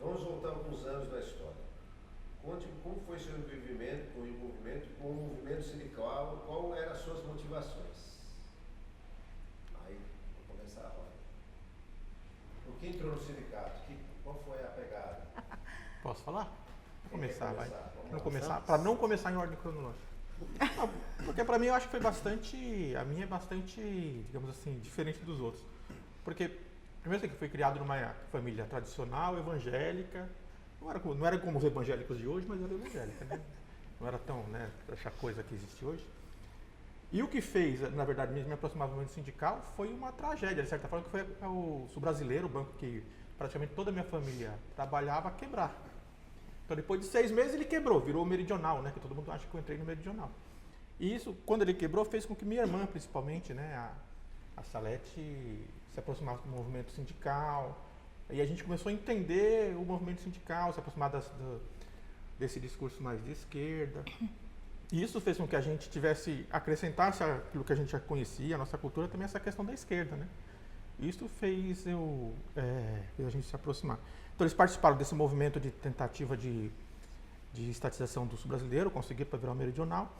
Vamos voltar alguns anos na história. Conte como foi seu envolvimento com o movimento sindical, qual eram as suas motivações. Aí, vou começar a roda. Por que entrou no sindicato? Qual foi a pegada? Posso falar? Vou começar, vai. Vamos Começar, para não começar em ordem cronológica. Não, porque para mim eu acho que foi bastante, a minha é bastante, digamos assim, diferente dos outros. Porque, primeiro assim, que eu fui criado numa família tradicional, evangélica, não era como os evangélicos de hoje, mas era evangélica, né? Não era tão, né, essa coisa que existe hoje. E o que fez, na verdade, me aproximar do movimento sindical foi uma tragédia, de certa forma, que foi o Sul Brasileiro, o banco que praticamente toda a minha família trabalhava, quebrar. Então, depois de 6 meses, ele quebrou, virou o Meridional, né? Que todo mundo acha que eu entrei no Meridional. E isso, quando ele quebrou, fez com que minha irmã, principalmente, né, a Salete, se aproximasse do movimento sindical. E a gente começou a entender o movimento sindical, se aproximar desse discurso mais de esquerda. E isso fez com que a gente acrescentasse aquilo que a gente já conhecia, a nossa cultura, também essa questão da esquerda, né? Isso fez a gente se aproximar. Então eles participaram desse movimento de tentativa de estatização do Sul Brasileiro, conseguiram para virar o Meridional.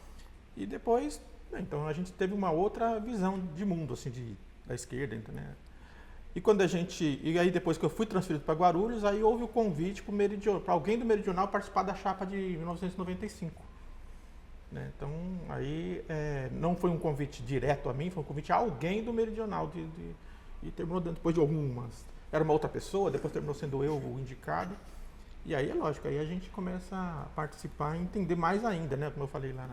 E depois, então a gente teve uma outra visão de mundo, assim, da esquerda, né? E aí depois que eu fui transferido para Guarulhos, aí houve o convite para alguém do Meridional participar da chapa de 1995. Né? Então, aí não foi um convite direto a mim, foi um convite a alguém do Meridional. E terminou depois de algumas. Era uma outra pessoa, depois terminou sendo eu o indicado. E aí é lógico, aí a gente começa a participar e entender mais ainda, né? Como eu falei lá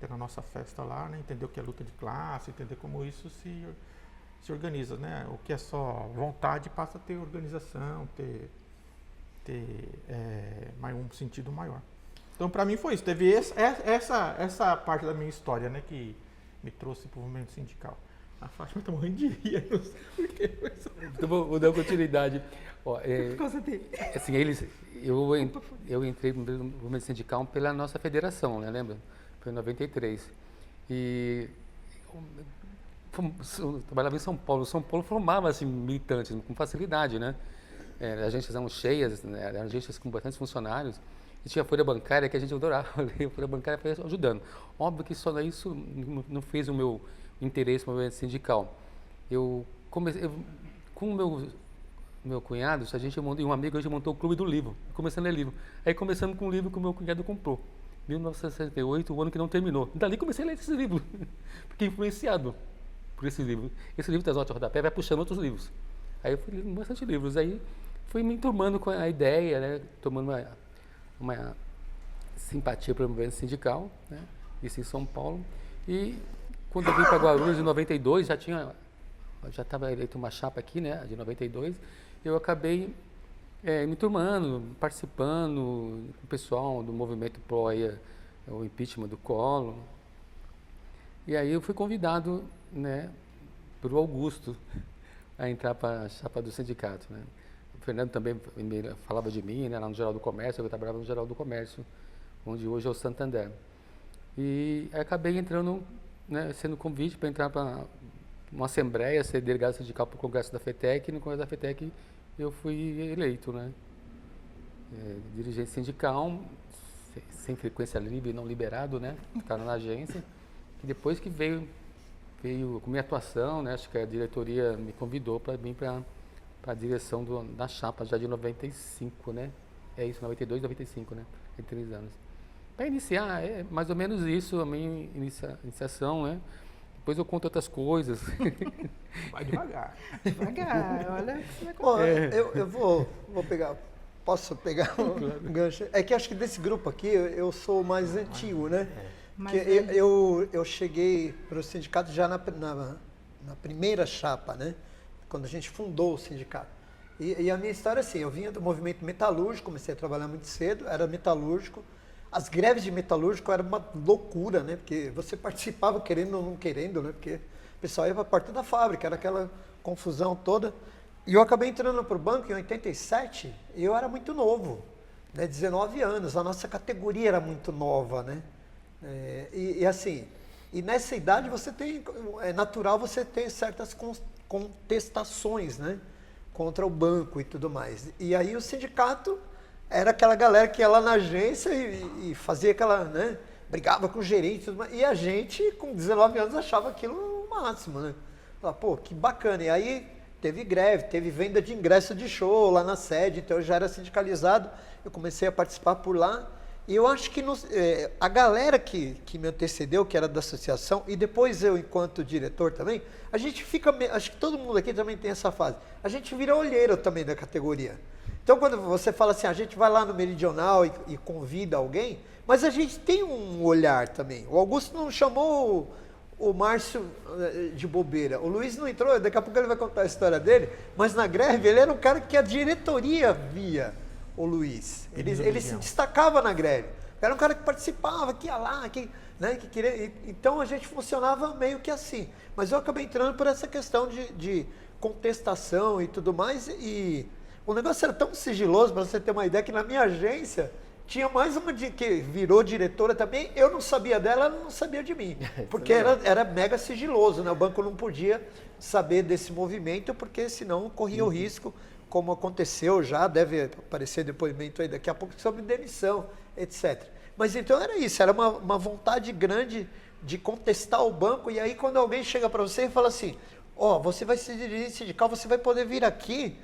na nossa festa lá, né? Entender o que é luta de classe, entender como isso se organiza, né? O que é só vontade passa a ter organização, ter um sentido maior. Então, para mim foi isso. Teve essa parte da minha história, né, que me trouxe para o movimento sindical. A Fátima está morrendo de rir, não sei porquê. Então, vou dar continuidade. Ó, Por causa dele. assim, eu entrei no movimento sindical pela nossa federação, né, lembra? Foi em 93. E eu trabalhava em São Paulo. São Paulo formava assim, militantes com facilidade, né? As agências eram cheias, né? Eram agências com bastantes funcionários. E tinha a folha bancária que a gente adorava. A folha bancária foi ajudando. Óbvio que só isso não fez o meu interesse no movimento sindical. Eu comecei, com o meu cunhado, e um amigo, a gente montou o Clube do Livro, começando a ler livro. Aí começando com um livro que o meu cunhado comprou, 1968, o ano que não terminou. Dali comecei a ler esse livro, fiquei influenciado por esse livro. Esse livro das notas de rodapé vai puxando outros livros. Aí eu fui lendo bastante livros, aí fui me enturmando com a ideia, né, tomando uma simpatia pelo movimento sindical, né, isso em São Paulo. E quando eu vim para Guarulhos em 92, já estava eleito uma chapa aqui, né, de 92, eu acabei me turmando, participando com o pessoal do movimento pró o impeachment do Collor. E aí eu fui convidado, né, pelo Augusto a entrar para a chapa do sindicato, né. O Fernando também falava de mim, né, lá no Geral do Comércio, eu trabalhava no Geral do Comércio, onde hoje é o Santander. E acabei entrando, né, sendo convite para entrar para uma assembleia, ser delegado sindical para o Congresso da FETEC, e no Congresso da FETEC eu fui eleito, né, dirigente sindical, sem frequência livre, não liberado, né, ficando na agência, e depois que veio com minha atuação, né, acho que a diretoria me convidou para vir para a direção da chapa já de 95, né, é isso, 92, 95, né, em 3 anos. Para iniciar, é mais ou menos isso, a minha iniciação, né? Depois eu conto outras coisas. Vai devagar. Devagar, olha o que você vai Bom, contar. eu vou pegar, posso pegar um gancho? É que acho que desse grupo aqui eu sou o mais antigo, né? Mas Porque eu cheguei para o sindicato já na primeira chapa, né? Quando a gente fundou o sindicato. E a minha história é assim, eu vinha do movimento metalúrgico, comecei a trabalhar muito cedo, era metalúrgico. As greves de metalúrgico eram uma loucura, né? Porque você participava querendo ou não querendo, né? Porque o pessoal ia para a porta da fábrica, era aquela confusão toda. E eu acabei entrando para o banco em 87 e eu era muito novo, né? 19 anos, a nossa categoria era muito nova, né? Assim, e nessa idade é natural você ter certas contestações, né? contra o banco e tudo mais. E aí o sindicato era aquela galera que ia lá na agência e fazia aquela, né, brigava com o gerente e tudo mais. E a gente, com 19 anos, achava aquilo o máximo, né? Falava, pô, que bacana. E aí teve greve, teve venda de ingresso de show lá na sede, então eu já era sindicalizado, eu comecei a participar por lá. E eu acho que a galera que me antecedeu, que era da associação, e depois eu, enquanto diretor também, a gente fica, acho que todo mundo aqui também tem essa fase, a gente vira olheiro também da categoria. Então, quando você fala assim, a gente vai lá no Meridional e convida alguém, mas a gente tem um olhar também. O Augusto não chamou o Márcio de bobeira. O Luiz não entrou, daqui a pouco ele vai contar a história dele, mas na greve ele era um cara que a diretoria via o Luiz. Ele se destacava na greve. Era um cara que participava, que ia lá, né, que queria. Então a gente funcionava meio que assim. Mas eu acabei entrando por essa questão de contestação e tudo mais. E o negócio era tão sigiloso, para você ter uma ideia, que na minha agência tinha mais uma que virou diretora também. Eu não sabia dela, ela não sabia de mim. Porque era mega sigiloso, né? O banco não podia saber desse movimento, porque senão corria o risco, como aconteceu já, deve aparecer depoimento aí daqui a pouco sobre demissão, etc. Mas então era isso, era uma vontade grande de contestar o banco. E aí quando alguém chega para você e fala assim, você vai se dirigir sindical, você vai poder vir aqui,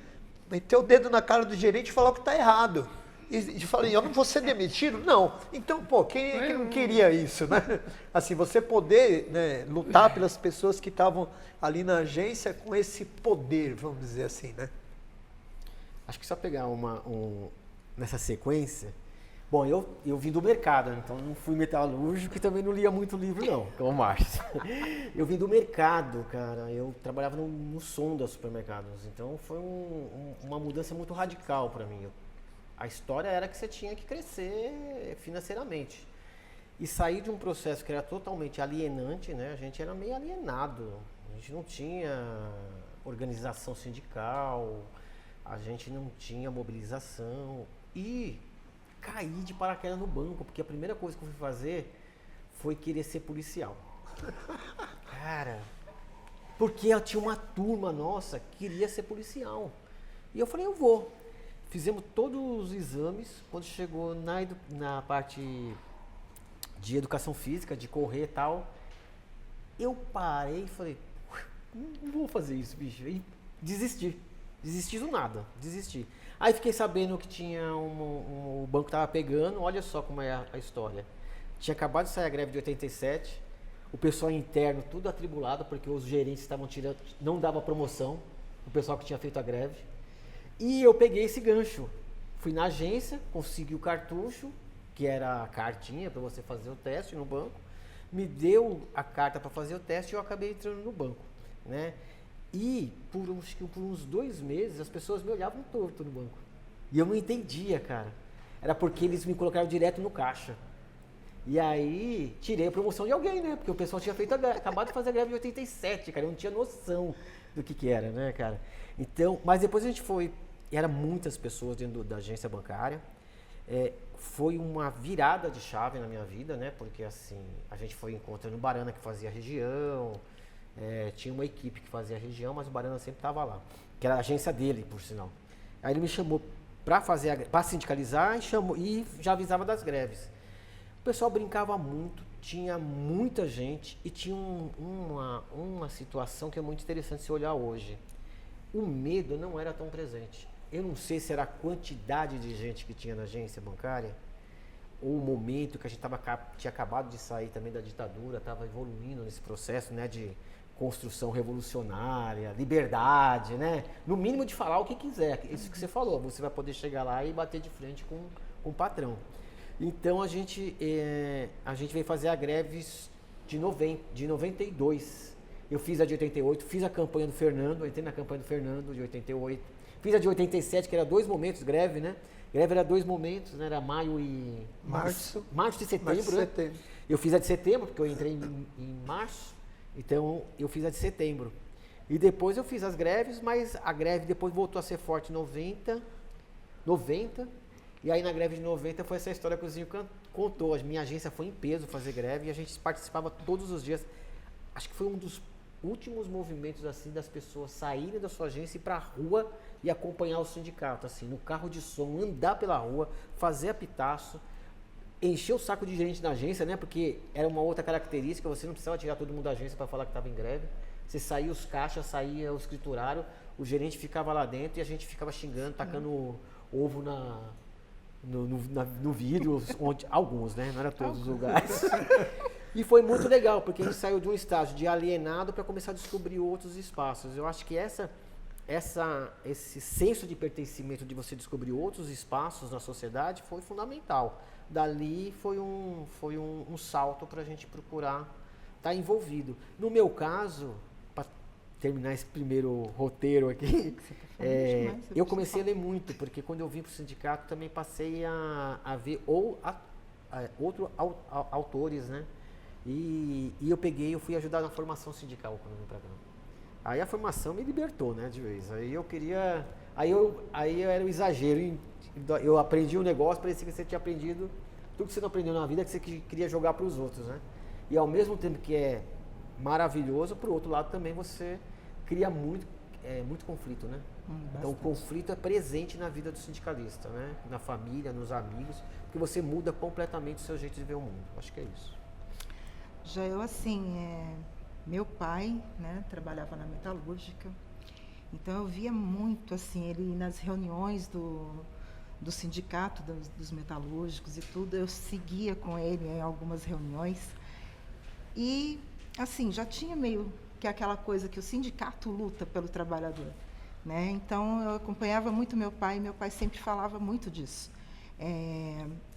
meter o dedo na cara do gerente e falar o que está errado. E falei, eu não vou ser demitido? Não. Então, quem não queria isso, né? Assim, você poder, né, lutar pelas pessoas que estavam ali na agência com esse poder, vamos dizer assim, né? Acho que só pegar nessa sequência. Bom, eu vim do mercado, então não fui metalúrgico e também não lia muito livro, não, como o Márcio. Eu vim do mercado, cara. Eu trabalhava no som dos supermercados, então foi uma mudança muito radical para mim. A história era que você tinha que crescer financeiramente. E sair de um processo que era totalmente alienante, né? A gente era meio alienado. A gente não tinha organização sindical, a gente não tinha mobilização. E caí de paraquedas no banco, porque a primeira coisa que eu fui fazer foi querer ser policial. Cara, porque eu tinha uma turma nossa que queria ser policial. E eu falei, eu vou. Fizemos todos os exames. Quando chegou na parte de educação física, de correr e tal, eu parei e falei, não vou fazer isso, bicho. E desisti. Desisti do nada, desisti. Aí fiquei sabendo que tinha o banco estava pegando, olha só como é a história. Tinha acabado de sair a greve de 87, o pessoal interno tudo atribulado, porque os gerentes estavam tirando, não dava promoção, o pessoal que tinha feito a greve. E eu peguei esse gancho, fui na agência, consegui o cartucho, que era a cartinha para você fazer o teste no banco, me deu a carta para fazer o teste e eu acabei entrando no banco, né? E por uns 2 meses as pessoas me olhavam torto no banco. E eu não entendia, cara. Era porque eles me colocaram direto no caixa. E aí tirei a promoção de alguém, né? Porque o pessoal tinha acabado de fazer a greve de 87, cara. Eu não tinha noção do que era, né, cara? Então, mas depois a gente foi. Eram muitas pessoas dentro da agência bancária. Foi uma virada de chave na minha vida, né? Porque assim, a gente foi encontrando o Barana que fazia a região. Tinha uma equipe que fazia a região, mas o Barana sempre estava lá, que era a agência dele, por sinal. Aí ele me chamou para sindicalizar e já avisava das greves. O pessoal brincava muito, tinha muita gente e tinha uma situação que é muito interessante se olhar hoje. O medo não era tão presente. Eu não sei se era a quantidade de gente que tinha na agência bancária ou o momento que a gente tinha acabado de sair também da ditadura, estava evoluindo nesse processo, né, de construção revolucionária, liberdade, né? No mínimo de falar o que quiser. Isso que você falou, você vai poder chegar lá e bater de frente com o patrão. Então a gente veio fazer a greve de 92. Eu fiz a de 88, fiz a campanha do Fernando, entrei na campanha do Fernando de 88. Fiz a de 87, que era 2 momentos, greve, né? Greve era 2 momentos, né? Era maio e... Março e setembro, né? Eu fiz a de setembro, porque eu entrei em março. Então, eu fiz a de setembro. E depois eu fiz as greves, mas a greve depois voltou a ser forte em 90. E aí na greve de 90 foi essa história que o Zinho contou. A minha agência foi em peso fazer greve e a gente participava todos os dias. Acho que foi um dos últimos movimentos assim das pessoas saírem da sua agência e ir para a rua e acompanhar o sindicato, assim, no carro de som, andar pela rua, fazer apitaço, encher o saco de gerente na agência, né? Porque era uma outra característica, você não precisava tirar todo mundo da agência para falar que estava em greve. Você saía os caixas, saía o escriturário, o gerente ficava lá dentro e a gente ficava xingando, tacando ovo no vidro, onde, alguns, né? Não era todos os lugares. E foi muito legal, porque a gente saiu de um estágio de alienado para começar a descobrir outros espaços. Eu acho que esse senso de pertencimento, de você descobrir outros espaços na sociedade, foi fundamental. Dali foi um salto para a gente procurar estar envolvido. No meu caso, para terminar esse primeiro roteiro aqui, eu comecei a ler muito, porque quando eu vim para o sindicato também passei a ver outros autores, né? E eu fui ajudar na formação sindical quando eu vim para cá. Aí a formação me libertou, né, de vez. Aí era o exagero. Eu aprendi um negócio, parecia que você tinha aprendido tudo que você não aprendeu na vida, que você queria jogar para os outros, né? E ao mesmo tempo que é maravilhoso, por outro lado também você cria muito conflito, né? Então o conflito é presente na vida do sindicalista, né? Na família, nos amigos, porque você muda completamente o seu jeito de ver o mundo. Acho que é isso. Já eu, assim, meu pai, né, trabalhava na metalúrgica, então eu via muito, assim, ele nas reuniões do sindicato dos metalúrgicos e tudo, eu seguia com ele em algumas reuniões e, assim, já tinha meio que aquela coisa que o sindicato luta pelo trabalhador, né? Então eu acompanhava muito meu pai, e meu pai sempre falava muito disso.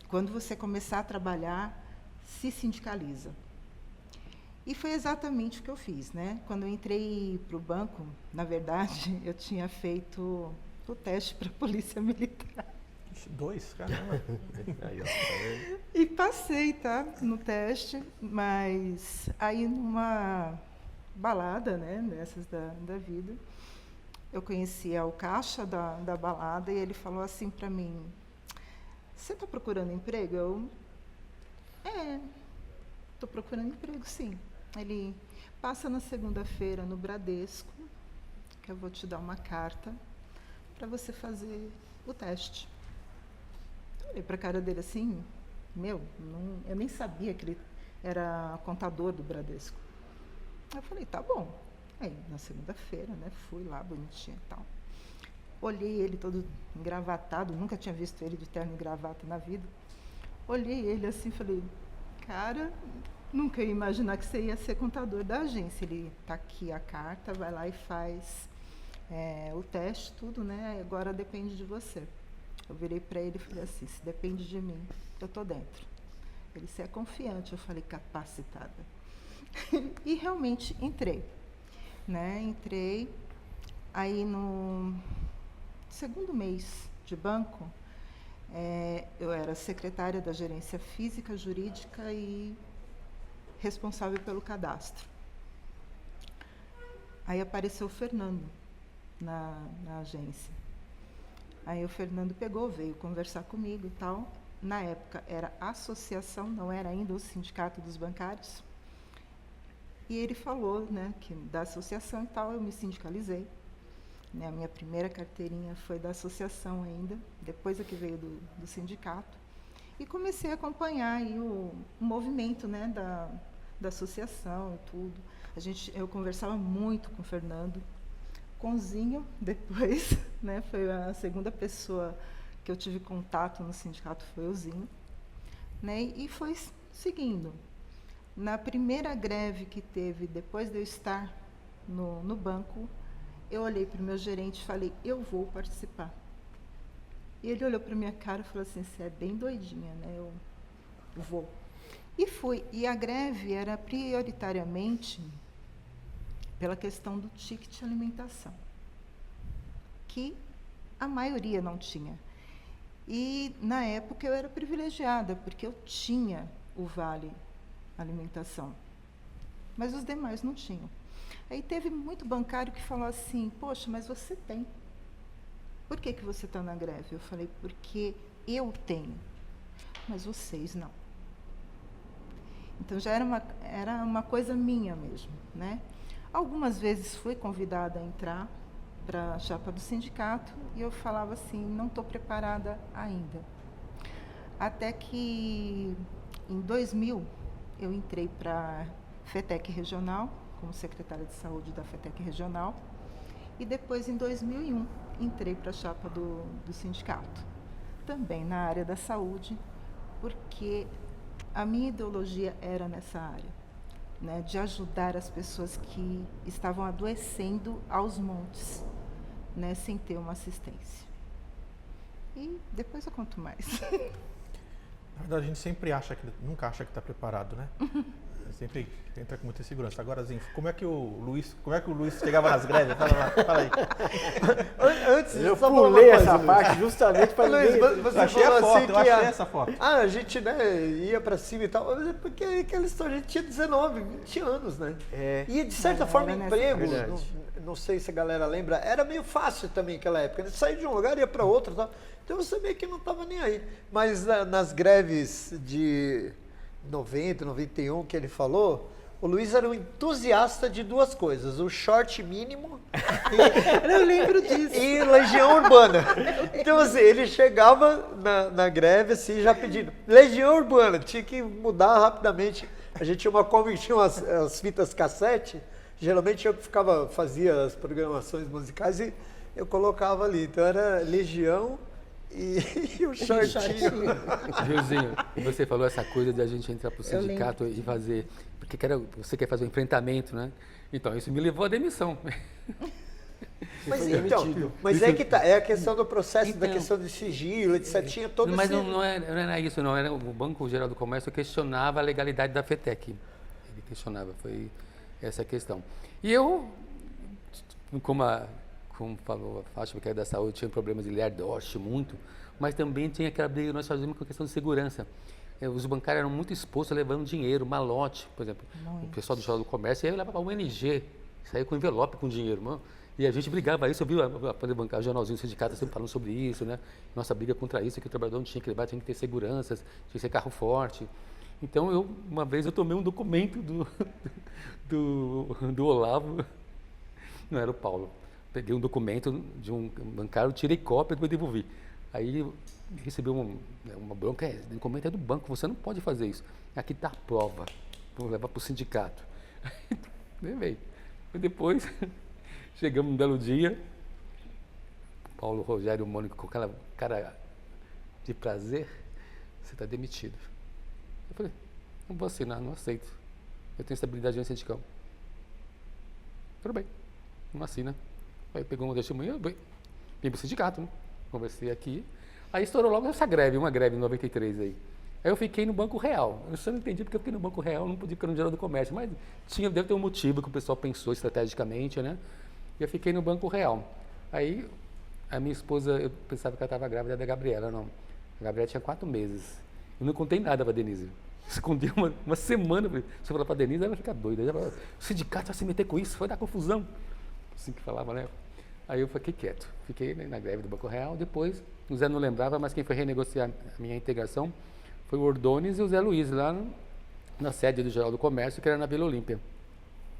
Quando você começar a trabalhar, se sindicaliza. E foi exatamente o que eu fiz, né? Quando eu entrei para o banco, na verdade, eu tinha feito o teste para a Polícia Militar. 2, caramba. E passei, tá? No teste, mas aí numa balada, né? Dessas da vida, eu conhecia o caixa da balada e ele falou assim para mim: "Você está procurando emprego?" Eu, estou procurando emprego, sim. Ele: "Passa na segunda-feira no Bradesco, que eu vou te dar uma carta para você fazer o teste." Eu olhei para a cara dele assim, eu nem sabia que ele era contador do Bradesco. Eu falei: "Tá bom." Aí, na segunda-feira, né, fui lá, bonitinha e tal. Olhei ele todo engravatado, nunca tinha visto ele de terno e gravata na vida. Olhei ele assim e falei: "Cara, nunca ia imaginar que você ia ser contador da agência." Ele: "Tá aqui a carta, vai lá e faz o teste, tudo, né? Agora depende de você." Eu virei para ele e falei assim: "Se depende de mim, eu tô dentro." Ele: "Você é confiante?" Eu falei: "Capacitada." E realmente entrei, né? Entrei. Aí no segundo mês de banco, eu era secretária da gerência física, jurídica e responsável pelo cadastro. Aí apareceu o Fernando na agência. Aí o Fernando veio conversar comigo e tal. Na época era associação, não era ainda o sindicato dos bancários. E ele falou, né, que da associação e tal, eu me sindicalizei. Né, a minha primeira carteirinha foi da associação ainda, depois é que veio do sindicato. E comecei a acompanhar aí o movimento, né, da associação e tudo. Eu conversava muito com o Fernando. Com o Zinho, depois, né, foi a segunda pessoa que eu tive contato no sindicato, foi o Zinho. Né, e foi seguindo. Na primeira greve que teve, depois de eu estar no banco, eu olhei para o meu gerente e falei: "Eu vou participar." E ele olhou para minha cara e falou assim: "Você é bem doidinha, né? Eu vou." E fui. E a greve era prioritariamente pela questão do ticket alimentação, que a maioria não tinha. E, na época, eu era privilegiada, porque eu tinha o vale alimentação, mas os demais não tinham. Aí teve muito bancário que falou assim: "Poxa, mas você tem. Por que você está na greve?" Eu falei: "Porque eu tenho, mas vocês não." Então já era uma coisa minha mesmo, né? Algumas vezes fui convidada a entrar, para a chapa do sindicato e eu falava assim, não estou preparada ainda. Até que em 2000 eu entrei para a FETEC Regional, como secretária de saúde da FETEC Regional, e depois em 2001 entrei para a chapa do sindicato, também na área da saúde, porque a minha ideologia era nessa área, né, de ajudar as pessoas que estavam adoecendo aos montes, né, sem ter uma assistência. E depois eu conto mais. Na verdade, a gente sempre nunca acha que está preparado, né? Sempre entra com muita segurança. Agora, Zinho, como é que o Luiz chegava nas greves? Fala aí. Antes, Eu só falar uma pulei coisa, essa Luiz. parte justamente para Luiz, ninguém... você Eu achei falou a foto, assim eu que achei essa foto. a gente, né, ia pra cima e tal, mas é porque aquela história, a gente tinha 19, 20 anos, né? É. E de certa Era forma, nessa emprego, verdade. não sei se a galera lembra, era meio fácil também naquela época, né? Sair de um lugar e ia para outro e tal. Então você meio que não estava nem aí. Mas nas greves de 90, 91 que ele falou, o Luiz era um entusiasta de duas coisas, o short mínimo Eu lembro disso. e Legião Urbana. Então assim, ele chegava na greve assim, já pedindo, Legião Urbana, tinha que mudar rapidamente. A gente tinha tinha as fitas cassete, geralmente eu que fazia as programações musicais e eu colocava ali. Então era Legião e o shortinho. Gilzinho, você falou essa coisa de a gente entrar pro Eu sindicato e fazer... Porque você quer fazer um enfrentamento, né? Então, isso me levou à demissão. Mas foi então, demitido. mas é que tá, é a questão do processo, da Então, questão de sigilo, etc. Tinha todo Mas esse... não era isso, não. Era o Banco Geral do Comércio questionava a legalidade da FETEC. Ele questionava, foi essa a questão. E eu, como falou a Fátima, que era da saúde, tinha problemas de Lerdorch muito, mas também tinha aquela briga que nós fazíamos com a questão de segurança. Os bancários eram muito expostos levando dinheiro, malote, por exemplo. O pessoal do Geral do Comércio ia levar para o UNG, saía com envelope com dinheiro, mano. E a gente brigava isso, eu vi o jornalzinho do sindicato sempre falando sobre isso, né? Nossa briga contra isso, que o trabalhador não tinha que levar, tinha que ter seguranças, tinha que ser carro forte. Então, uma vez eu tomei um documento do Olavo, não era o Paulo, peguei um documento de um bancário, tirei cópia e depois devolvi. Aí recebi uma bronca, o documento é do banco, você não pode fazer isso. Aqui está a prova, vou levar para o sindicato. Levei. E depois, chegamos um belo dia, Paulo Rogério Mônico com aquela cara de prazer, você está demitido. Eu falei, não vou assinar, não aceito. Eu tenho estabilidade sindical. Tudo bem, não assina. Aí pegou uma testemunha, vim para o sindicato, né? Conversei aqui. Aí estourou logo essa greve, uma greve em 93 aí. Aí eu fiquei no Banco Real. Eu só não entendi porque eu fiquei no Banco Real, não podia ficar no Geral do Comércio, mas deve ter um motivo que o pessoal pensou estrategicamente, né? E eu fiquei no Banco Real. Aí a minha esposa, eu pensava que ela estava grávida da Gabriela, não. A Gabriela tinha 4 meses. Eu não contei nada para a Denise. Escondi uma semana. Se eu falar para a Denise, ela vai ficar doida. Ela falou, o sindicato vai se meter com isso, vai dar confusão. Assim que falava, né? Aí eu fiquei quieto. Fiquei na greve do Banco Real. Depois, o Zé não lembrava, mas quem foi renegociar a minha integração foi o Ordones e o Zé Luiz, lá na sede do Geral do Comércio, que era na Vila Olímpia.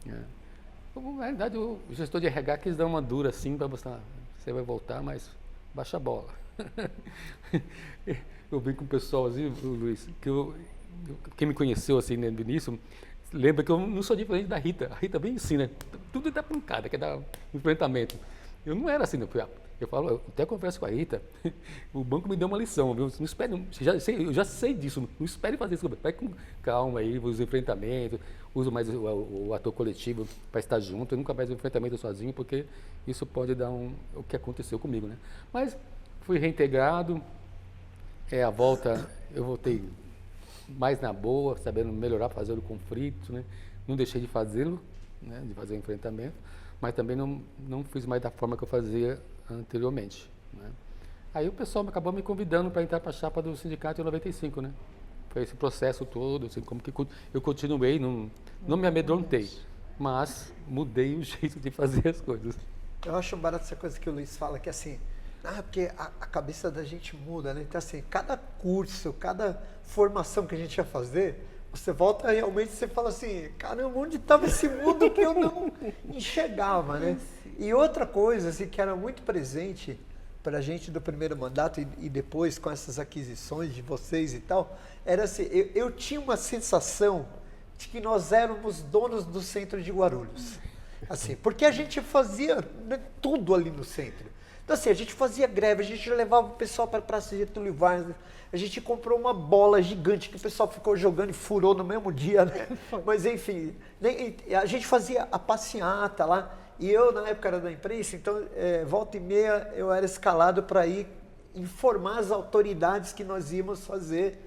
Na verdade, o gestor de RH quis dar uma dura assim, para mostrar, você vai voltar, mas baixa a bola. Eu vim com o pessoal assim, Luiz, quem me conheceu assim no início, lembra que eu não sou diferente da Rita. A Rita bem assim, né? Tudo dá pancada, quer dar enfrentamento. Eu não era assim, não. Eu até converso com a Rita, o banco me deu uma lição, viu? Não espere, eu já sei disso, não espere fazer isso. Vai com calma aí, os enfrentamentos, uso mais o ator coletivo para estar junto, eu nunca mais o enfrentamento sozinho, porque isso pode dar o que aconteceu comigo, né? Mas fui reintegrado, a volta eu voltei mais na boa, sabendo melhorar, fazer o conflito, né? Não deixei de fazê-lo, né? De fazer o enfrentamento, mas também não fiz mais da forma que eu fazia anteriormente, né? Aí o pessoal acabou me convidando para entrar para a chapa do sindicato em 95, né? Foi esse processo todo, assim, como que eu continuei, não me amedrontei, mas mudei o jeito de fazer as coisas. Eu acho barato essa coisa que o Luiz fala, que assim, porque a cabeça da gente muda, né? Então assim, cada curso, cada formação que a gente ia fazer, você volta realmente e você fala assim, caramba, onde estava esse mundo que eu não enxergava, né? E outra coisa assim, que era muito presente para a gente do primeiro mandato e depois com essas aquisições de vocês e tal, era assim, eu tinha uma sensação de que nós éramos donos do centro de Guarulhos. Assim, porque a gente fazia, né, tudo ali no centro. Então assim, a gente fazia greve, a gente levava o pessoal para a Praça Getúlio Vargas, a gente comprou uma bola gigante que o pessoal ficou jogando e furou no mesmo dia, né? Mas enfim, a gente fazia a passeata lá, e eu na época era da imprensa, então volta e meia eu era escalado para ir informar as autoridades que nós íamos fazer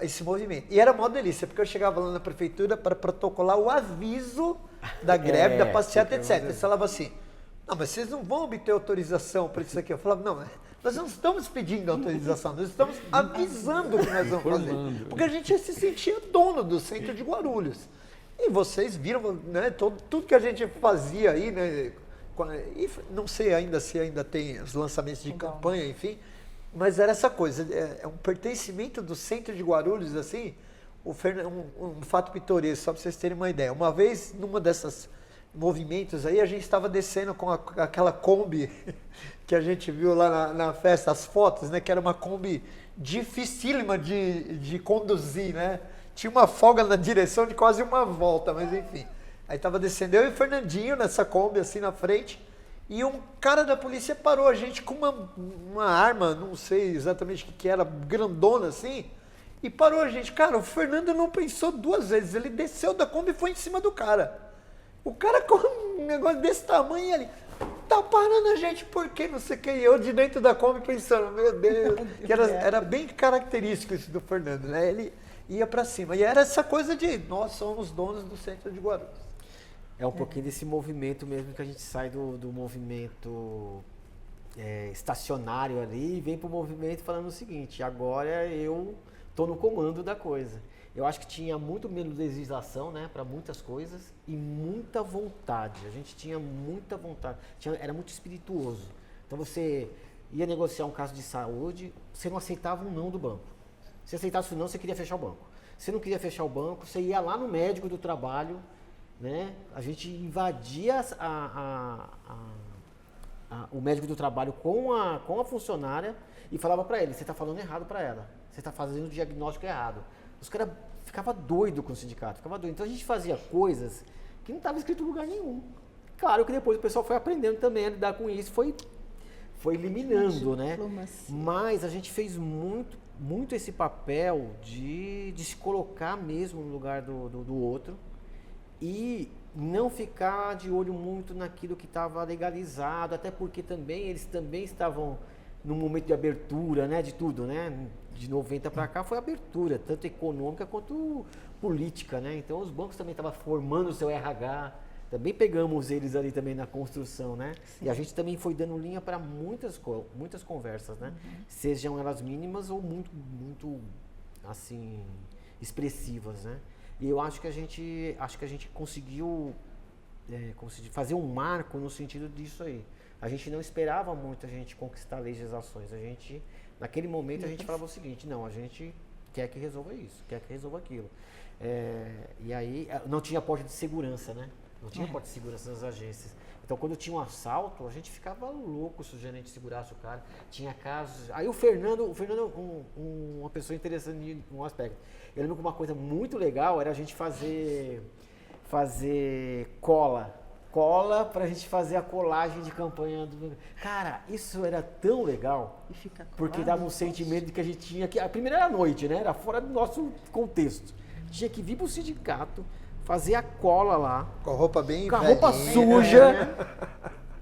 esse movimento. E era uma delícia, porque eu chegava lá na prefeitura para protocolar o aviso da greve, da passeata, etc. Eles falavam assim, não, mas vocês não vão obter autorização para isso aqui. Eu falava, não, nós não estamos pedindo autorização, nós estamos avisando o que nós vamos fazer. Porque a gente se sentia dono do centro de Guarulhos. E vocês viram, né, tudo que a gente fazia aí, né, e não sei ainda se ainda tem os lançamentos de campanha, enfim, mas era essa coisa, é um pertencimento do centro de Guarulhos, assim, um fato pitoresco, só para vocês terem uma ideia. Uma vez, numa dessas movimentos aí, a gente estava descendo com aquela Kombi que a gente viu lá na festa, as fotos, né, que era uma Kombi dificílima de conduzir, né? Tinha uma folga na direção de quase uma volta, mas enfim. Aí estava descendo eu e o Fernandinho nessa Kombi assim na frente, e um cara da polícia parou a gente com uma arma, não sei exatamente o que era, grandona assim, e parou a gente. Cara, o Fernando não pensou duas vezes, ele desceu da Kombi e foi em cima do cara. O cara com um negócio desse tamanho ali, tá parando a gente por quê? Não sei o que. E eu de dentro da Kombi pensando, meu Deus, que era bem característico isso do Fernando, né? Ele ia para cima. E era essa coisa de nós somos donos do centro de Guarulhos. É um pouquinho desse movimento mesmo, que a gente sai do movimento estacionário ali e vem para o movimento falando o seguinte, agora eu estou no comando da coisa. Eu acho que tinha muito menos legislação, né, para muitas coisas e muita vontade. A gente tinha muita vontade, era muito espirituoso. Então você ia negociar um caso de saúde, você não aceitava um não do banco. Se aceitasse o não, você queria fechar o banco. Se não queria fechar o banco, você ia lá no médico do trabalho, né? A gente invadia o médico do trabalho com a funcionária e falava para ele, você está falando errado para ela, você está fazendo o diagnóstico errado. Os caras ficavam doidos com o sindicato, Então a gente fazia coisas que não estava escrito em lugar nenhum. Claro que depois o pessoal foi aprendendo também a lidar com isso, foi eliminando, né? Mas a gente fez muito esse papel de se colocar mesmo no lugar do outro e não ficar de olho muito naquilo que estava legalizado, até porque eles também estavam no momento de abertura, né, de tudo, né? De 90 para cá foi abertura, tanto econômica quanto política, né? Então os bancos também estavam formando o seu RH, também pegamos eles ali também na construção, né? Sim. E a gente também foi dando linha para muitas conversas, né? Sejam elas mínimas ou muito assim, expressivas, né? E eu acho que a gente conseguiu fazer um marco no sentido disso aí. A gente não esperava muito a gente conquistar legislações. Naquele momento, a gente falava o seguinte, não, a gente quer que resolva isso, quer que resolva aquilo. E aí, não tinha porta de segurança, né? Não tinha porta de segurança nas agências. Então, quando tinha um assalto, a gente ficava louco se o gerente segurasse o cara. Tinha casos... Aí o Fernando uma pessoa interessante em um aspecto. Eu lembro que uma coisa muito legal era a gente fazer cola pra gente fazer a colagem de campanha. Cara, isso era tão legal, porque dava um sentimento de que a gente tinha que... A primeira era a noite, né? Era fora do nosso contexto. Tinha que vir pro sindicato, fazer a cola lá. Com a roupa bem com a roupa suja.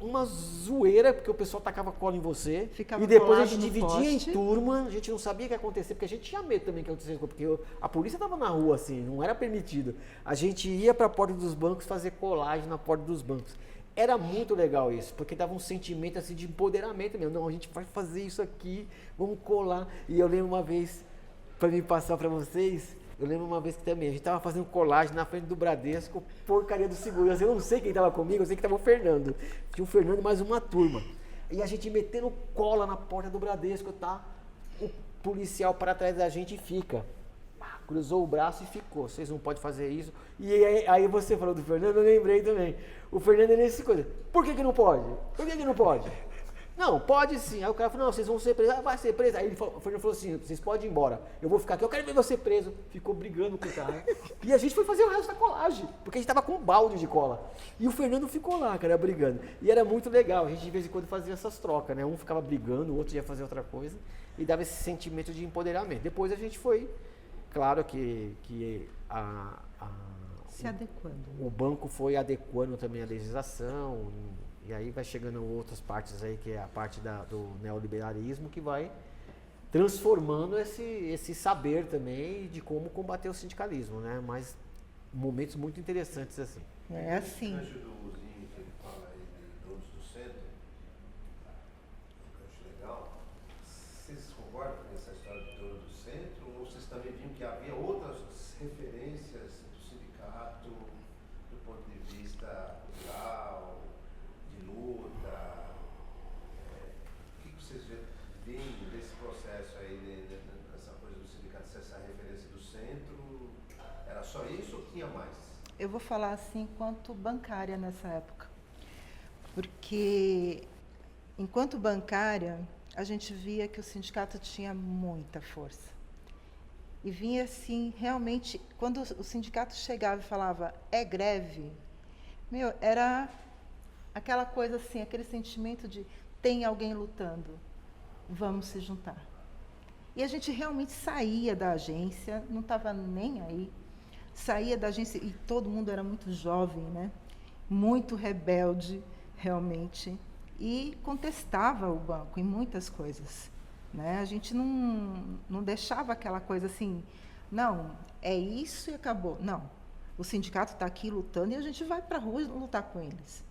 Uma zoeira, porque o pessoal tacava cola em você. Ficava e depois a gente colado no dividia poste. em turma, a gente não sabia o que ia acontecer, porque a gente tinha medo também que acontecesse, porque a polícia estava na rua, assim, não era permitido. A gente ia para a porta dos bancos fazer colagem na porta dos bancos. Era muito legal isso, porque dava um sentimento assim de empoderamento mesmo. Não, a gente vai fazer isso aqui, vamos colar. E eu lembro uma vez, para me passar para vocês, eu lembro uma vez que também, a gente estava fazendo colagem na frente do Bradesco, porcaria do segurança. Eu não sei quem estava comigo, eu sei que estava o Fernando. Tinha o Fernando e mais uma turma. E a gente metendo cola na porta do Bradesco, tá? O policial para trás da gente e fica. cruzou o braço e ficou. Vocês não podem fazer isso. E aí você falou do Fernando, eu lembrei também. O Fernando é nesse coisa. Por que não pode? Por que não pode? Não, pode sim. Aí o cara falou, não, vocês vão ser presos. Ah, vai ser preso. Aí o Fernando falou assim, vocês podem ir embora. Eu vou ficar aqui, eu quero ver você preso. Ficou brigando com o cara. E a gente foi fazer o resto da colagem, porque a gente tava com um balde de cola. E o Fernando ficou lá, cara, brigando. E era muito legal, a gente de vez em quando fazia essas trocas, né? Um ficava brigando, o outro ia fazer outra coisa. E dava esse sentimento de empoderamento. Depois a gente foi, claro que Se adequando. o banco foi adequando também a legislação, e aí vai chegando outras partes aí, que é a parte do neoliberalismo, que vai transformando esse saber também de como combater o sindicalismo, né? Mas momentos muito interessantes assim. É assim. O gancho do Zinho que ele fala aí de donos do centro, um gancho legal. Vocês concordam com essa história do dono do centro? Ou vocês também viram que havia outras referências do sindicato do ponto de vista cultural, de luta? O que vocês veem desse processo aí, dessa coisa do sindicato, se essa referência do centro era só isso ou tinha mais? Eu vou falar assim, enquanto bancária nessa época. Porque, enquanto bancária, a gente via que o sindicato tinha muita força. E vinha assim, realmente, quando o sindicato chegava e falava, é greve, era aquela coisa assim, aquele sentimento de, tem alguém lutando, vamos se juntar. E a gente realmente saía da agência, não estava nem aí, saía da agência, e todo mundo era muito jovem, né? Muito rebelde, realmente, e contestava o banco em muitas coisas, né? A gente não deixava aquela coisa assim, não, é isso e acabou. Não, o sindicato está aqui lutando e a gente vai para a rua lutar com eles,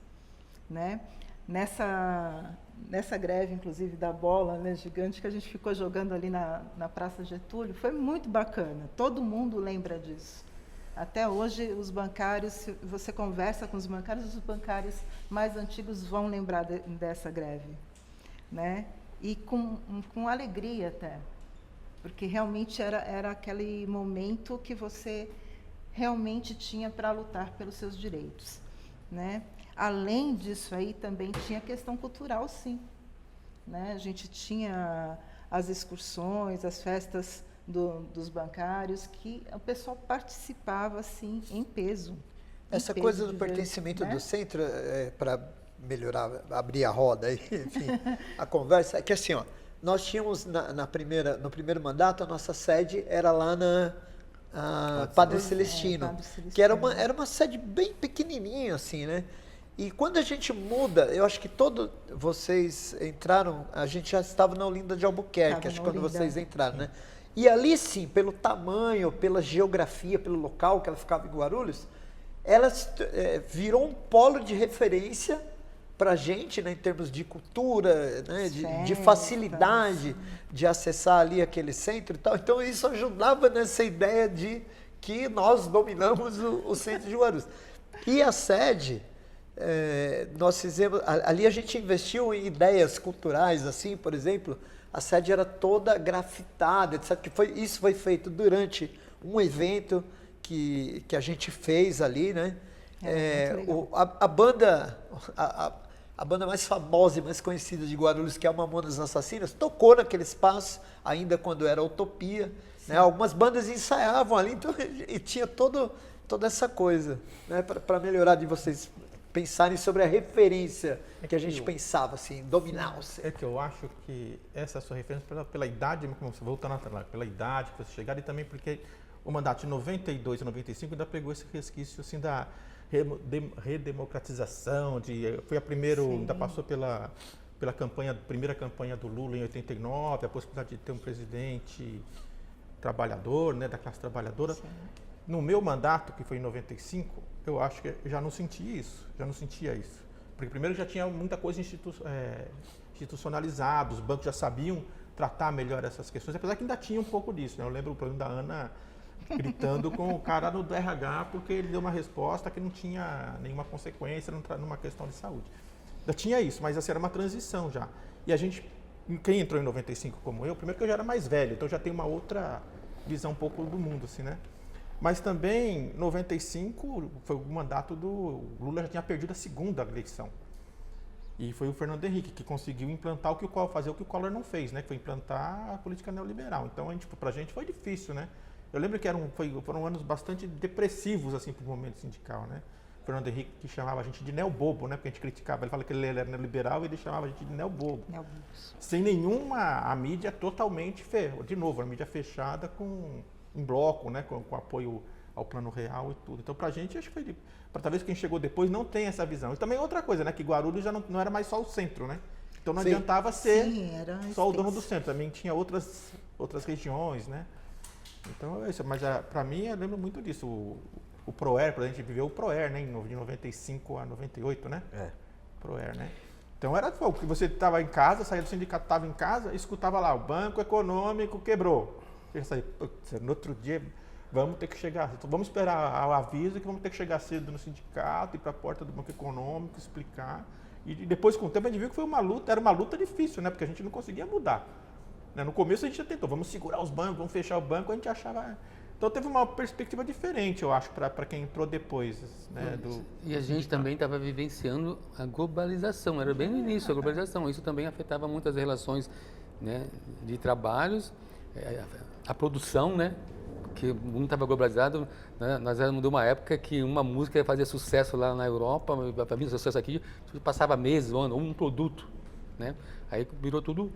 né? Nessa greve, inclusive, da bola, né, gigante, que a gente ficou jogando ali na Praça Getúlio, foi muito bacana, todo mundo lembra disso. Até hoje, os bancários, se você conversa com os bancários mais antigos vão lembrar dessa greve, né? E com alegria até, porque realmente era aquele momento que você realmente tinha para lutar pelos seus direitos, né? Além disso aí, também tinha a questão cultural, sim, né? A gente tinha as excursões, as festas dos bancários, que o pessoal participava, assim, em peso. Essa coisa do pertencimento, né, do centro, para melhorar, abrir a roda aí, enfim, a conversa, é que assim, ó, nós tínhamos no primeiro mandato, a nossa sede era lá na Padre Celestino, Padre Celestino, que era uma sede bem pequenininha, assim, né? E quando a gente muda, eu acho que vocês entraram, a gente já estava na Olinda de Albuquerque, acho que quando vocês entraram, né? E ali sim, pelo tamanho, pela geografia, pelo local que ela ficava em Guarulhos, ela virou um polo de referência para a gente, né, em termos de cultura, né, de facilidade de acessar ali aquele centro e tal. Então isso ajudava nessa ideia de que nós dominamos o centro de Guarulhos. E a sede, nós fizemos, ali a gente investiu em ideias culturais, assim, por exemplo, a sede era toda grafitada, etc. Isso foi feito durante um evento que a gente fez ali, né? A banda mais famosa e mais conhecida de Guarulhos, que é o Mamonas Assassinas, tocou naquele espaço, ainda quando era Utopia, né? Algumas bandas ensaiavam ali, então, e tinha toda essa coisa, né? Para melhorar de vocês pensarem sobre a referência que a gente pensava, assim, dominar o centro. É que eu acho que essa é a sua referência pela idade, como você voltando atrás, pela idade que você chegaram, e também porque o mandato de 92 e 95 ainda pegou esse resquício assim, da redemocratização, foi a primeira, ainda passou pela primeira campanha do Lula em 89, a possibilidade de ter um presidente trabalhador, né, da classe trabalhadora. Sim. No meu mandato, que foi em 95, eu acho que já não sentia isso. Porque primeiro já tinha muita coisa institucionalizada, os bancos já sabiam tratar melhor essas questões, apesar que ainda tinha um pouco disso, né? Eu lembro o problema da Ana gritando com o cara do RH porque ele deu uma resposta que não tinha nenhuma consequência numa questão de saúde. Já tinha isso, mas assim, era uma transição já. E a gente, quem entrou em 95 como eu, primeiro que eu já era mais velho, então já tem uma outra visão um pouco do mundo, assim, né? Mas também, 95, foi o mandato do... O Lula já tinha perdido a segunda eleição. E foi o Fernando Henrique que conseguiu implantar fazer o que o Collor não fez, né? Que foi implantar a política neoliberal. Então, pra gente foi difícil, né? Eu lembro que foram anos bastante depressivos, assim, pro movimento sindical, né? O Fernando Henrique que chamava a gente de neobobo, né? Porque a gente criticava. Ele fala que ele era neoliberal e ele chamava a gente de neobobo. Sem a mídia totalmente, de novo, a mídia fechada em bloco, né? Com apoio ao Plano Real e tudo. Então, pra gente, acho que foi... Talvez quem chegou depois não tenha essa visão. E também outra coisa, né? Que Guarulhos já não era mais só o centro, né? Então não adiantava ser só o dono do centro. Também tinha outras regiões, né? Então é isso. Mas para mim, eu lembro muito disso. O ProER, a gente viveu o ProER, né? De 95 a 98, né? ProER, né? Então era o que você estava em casa, saía do sindicato, estava em casa, escutava lá, o Banco Econômico quebrou. No outro dia, vamos ter que chegar, vamos esperar o aviso que vamos ter que chegar cedo no sindicato, ir para a porta do Banco Econômico, explicar. E depois, com o tempo, a gente viu que foi uma luta, era uma luta difícil, né? Porque a gente não conseguia mudar. No começo a gente já tentou, vamos segurar os bancos, vamos fechar o banco, a gente achava... Então teve uma perspectiva diferente, eu acho, para quem entrou depois. Né, e a gente também estava vivenciando a globalização, era bem no início a globalização. Isso também afetava muito as relações, né, de trabalhos, a produção, né? Porque o mundo estava globalizado, né? Nós éramos de uma época que uma música fazia sucesso lá na Europa, para vir sucesso aqui, passava meses, um produto, né? Aí virou tudo...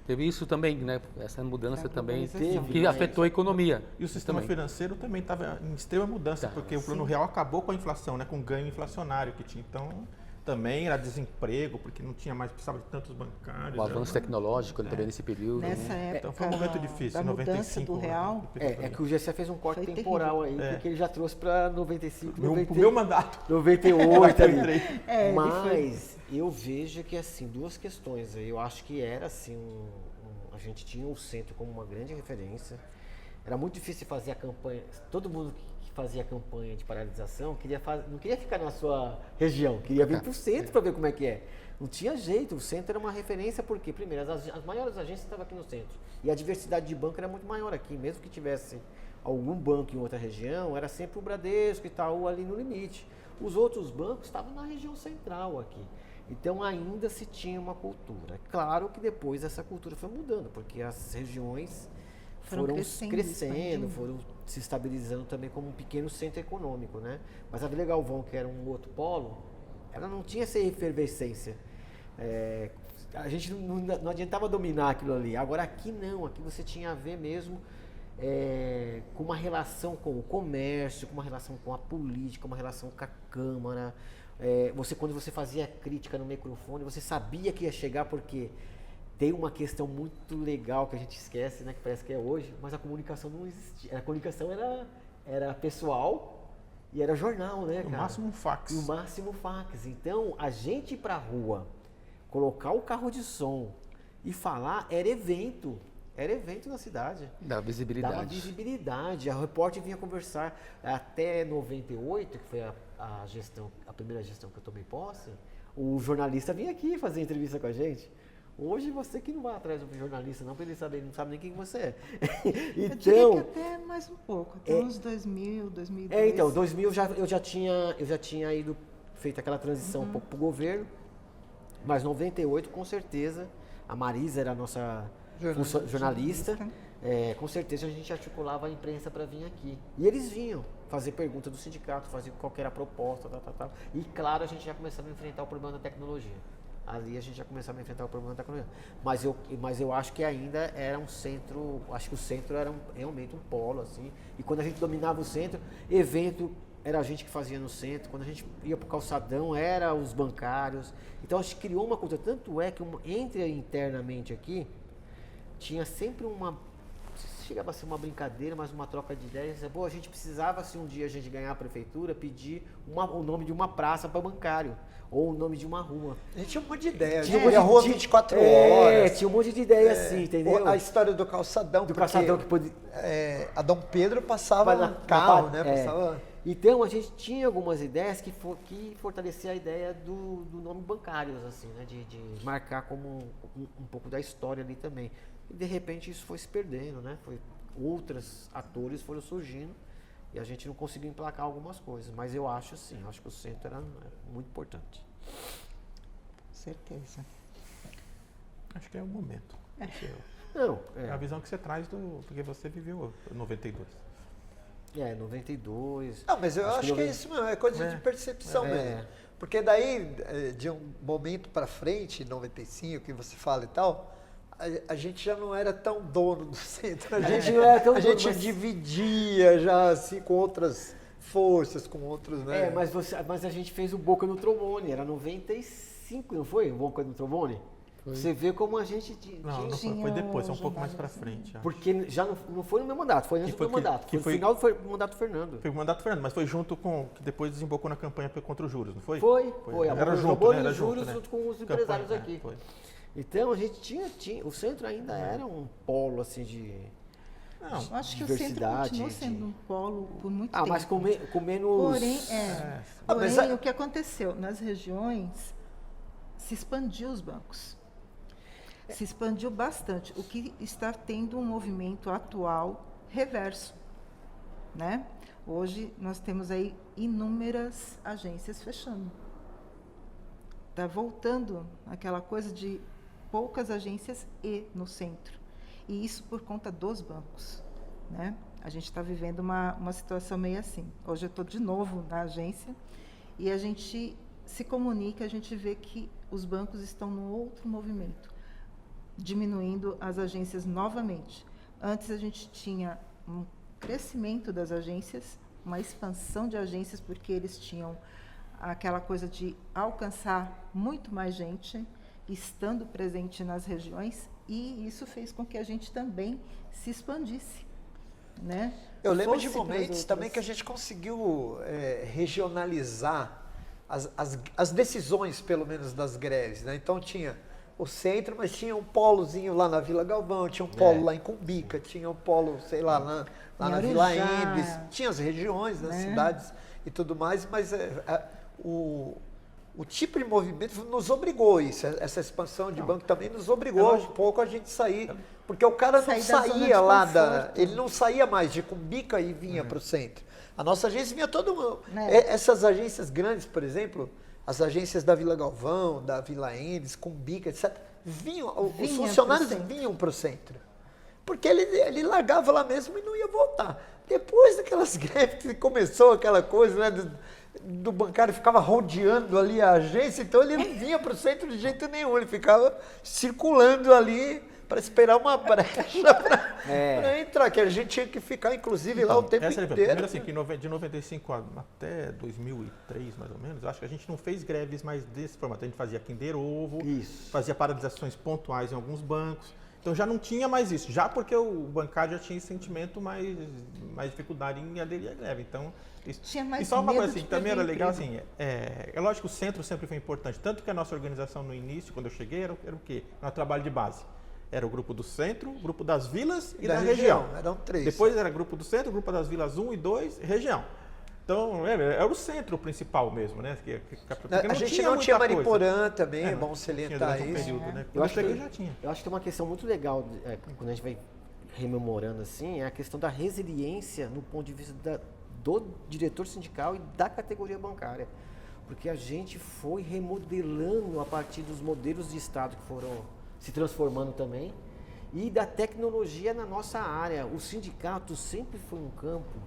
Teve isso também, né? Essa mudança também que afetou a economia. E o sistema financeiro também estava em extrema mudança, porque o Plano Real acabou com a inflação, né? Com o ganho inflacionário que tinha. Então, também era desemprego, porque não tinha mais, precisava de tantos bancários. O avanço tecnológico também nesse período. Nessa época, então foi um momento difícil, da 95. Do real. É que o GC fez um corte temporal aí, porque ele já trouxe para 95, o meu mandato. 98 ali. Mas eu vejo que, assim, duas questões. Eu acho que era, assim, a gente tinha o centro como uma grande referência. Era muito difícil fazer a campanha. Todo mundo que fazia a campanha de paralisação não queria ficar na sua região, queria vir para o centro para ver como é que é. Não tinha jeito, o centro era uma referência porque, primeiro, as maiores agências estavam aqui no centro. E a diversidade de banco era muito maior aqui, mesmo que tivesse algum banco em outra região, era sempre o Bradesco e Itaú ali no limite. Os outros bancos estavam na região central aqui. Então ainda se tinha uma cultura. Claro que depois essa cultura foi mudando, porque as regiões foram crescendo, foram se estabilizando também como um pequeno centro econômico, né? Mas a Vila Galvão, que era um outro polo, ela não tinha essa efervescência. A gente não adiantava dominar aquilo ali. Agora aqui não, aqui você tinha a ver mesmo com uma relação com o comércio, com uma relação com a política, uma relação com a Câmara. Quando você fazia crítica no microfone, você sabia que ia chegar, porque tem uma questão muito legal que a gente esquece, né, que parece que é hoje, mas a comunicação não existia. A comunicação era pessoal e era jornal, né, cara? No máximo um fax. No máximo fax. Então, a gente ir pra rua, colocar o carro de som e falar era evento. Era evento na cidade. Dava visibilidade. Dava visibilidade. A repórter vinha conversar até 98, que foi a primeira gestão que eu tomei posse, o jornalista vinha aqui fazer entrevista com a gente. Hoje você que não vai atrás do jornalista não, para ele saber, ele não sabe nem quem você é. Então, eu diria que até mais um pouco, até uns 2000, 2002. Então, 2000 eu já tinha feito aquela transição um pouco para o governo, mas 98 com certeza, a Marisa era a nossa jornalista. Com certeza a gente articulava a imprensa para vir aqui. E eles vinham fazer pergunta do sindicato, fazer qual que era a proposta, tal. E claro, a gente já começava a enfrentar o problema da tecnologia. Ali a gente já começava a enfrentar o problema da tecnologia. Mas eu acho que ainda era um centro, acho que o centro era realmente um polo, assim. E quando a gente dominava o centro, evento era a gente que fazia no centro. Quando a gente ia para o calçadão, era os bancários. Então a gente criou uma cultura. Tanto é que internamente aqui, tinha sempre chegava a ser uma brincadeira, mas uma troca de ideias. Pô, a gente precisava, se um dia a gente ganhar a prefeitura, pedir o nome de uma praça para bancário, ou o nome de uma rua. A gente tinha um monte de ideia. Tinha a rua 24 horas. Tinha um monte de ideia assim, entendeu? A história do calçadão. Do calçadão que podia... a Dom Pedro passava carro, né? Passava... Então, a gente tinha algumas ideias que fortaleciam a ideia do nome bancários, assim, né? De marcar como um pouco da história ali também. E, de repente, isso foi se perdendo, né? outros atores foram surgindo e a gente não conseguiu emplacar algumas coisas. Mas eu acho sim, acho que o centro era muito importante. Certeza. Acho que é o momento. Não, É a visão que você traz porque você viveu 92. 92. Não, mas eu acho que é 90. isso mesmo, é coisa de percepção mesmo. Porque daí, de um momento para frente, 95, que você fala e tal, a gente já não era tão dono do centro. A gente não era tão a dono, gente mas- dividia já assim com outras forças, com outros, né? Mas a gente fez o Boca no Trombone, era 95, não foi? O Boca no Trombone? Você vê como a gente Não foi depois, é um pouco mais pra frente. Acho. Porque já não foi no meu mandato, foi antes do meu mandato. Foi no final do mandato do Fernando. Foi o mandato Fernando, mas foi junto com que depois desembocou na campanha contra os juros, não foi? Foi. A Era Boca no junto, Trombone né? Era e juros né? junto com os Campanha, empresários aqui. Foi. Então a gente tinha, o centro ainda era um polo assim de... Não, Eu acho que o centro diversidade, continuou sendo um polo por muito tempo. mas com menos... Porém, mas porém o que aconteceu? Nas regiões, se expandiu os bancos. Se expandiu bastante, o que está tendo um movimento atual reverso, né? Hoje nós temos aí inúmeras agências fechando. Está voltando aquela coisa de poucas agências no centro. E isso por conta dos bancos, né? A gente está vivendo uma situação meio assim. Hoje eu estou de novo na agência e a gente se comunica, a gente vê que os bancos estão num outro movimento, diminuindo as agências novamente. Antes a gente tinha um crescimento das agências, uma expansão de agências, porque eles tinham aquela coisa de alcançar muito mais gente, estando presente nas regiões, e isso fez com que a gente também se expandisse, né? Eu lembro de Fosse pras momentos outras. também que a gente conseguiu regionalizar as decisões, pelo menos, das greves, né? Então tinha o centro, mas tinha um polozinho lá na Vila Galvão, tinha um polo lá em Cumbica, tinha um polo, sei lá, lá Em na Vila Arujá, Endes, tinha as regiões, nas cidades e tudo mais, mas o tipo de movimento nos obrigou isso, essa expansão de banco também nos obrigou um pouco a gente sair, porque o cara não Sair da zona saía de lá conforto. ele não saía mais de Cumbica e vinha para o centro. A nossa agência vinha todo mundo. É. Essas agências grandes, por exemplo, as agências da Vila Galvão, da Vila Endes, Cumbica, etc., os Vinha funcionários pro centro. vinham para o centro. Porque ele largava lá mesmo e não ia voltar. Depois daquelas greves que começou aquela coisa, né, do bancário ficava rodeando ali a agência, então ele não vinha para o centro de jeito nenhum, ele ficava circulando ali para esperar uma brecha para entrar, que a gente tinha que ficar, inclusive, lá o tempo essa inteiro. primeiro assim, que de 95 até 2003, mais ou menos, eu acho que a gente não fez greves mais desse formato. A gente fazia Kinder Ovo, Isso. fazia paralisações pontuais em alguns bancos. Então já não tinha mais isso, já porque o bancário já tinha esse sentimento mais dificuldade em aderir à greve. Então, isso. Tinha mais e só uma medo coisa assim, de que também era perder legal, emprego. assim, é lógico que o centro sempre foi importante, tanto que a nossa organização no início, quando eu cheguei, era o quê? Era o trabalho de base. Era o grupo do centro, o grupo das vilas e da região. Eram 3. Depois era grupo do centro, grupo das vilas 1 e 2, região. Então, era o centro principal mesmo, né? Porque a gente não muita tinha coisa. Mariporã também, é Não, bom tinha salientar durante um isso. período, né? Eu Quando acho, cheguei, que, já tinha. eu acho que uma questão muito legal, quando a gente vai rememorando assim, é a questão da resiliência no ponto de vista do diretor sindical e da categoria bancária. Porque a gente foi remodelando a partir dos modelos de Estado que foram se transformando também e da tecnologia na nossa área. O sindicato sempre foi um campo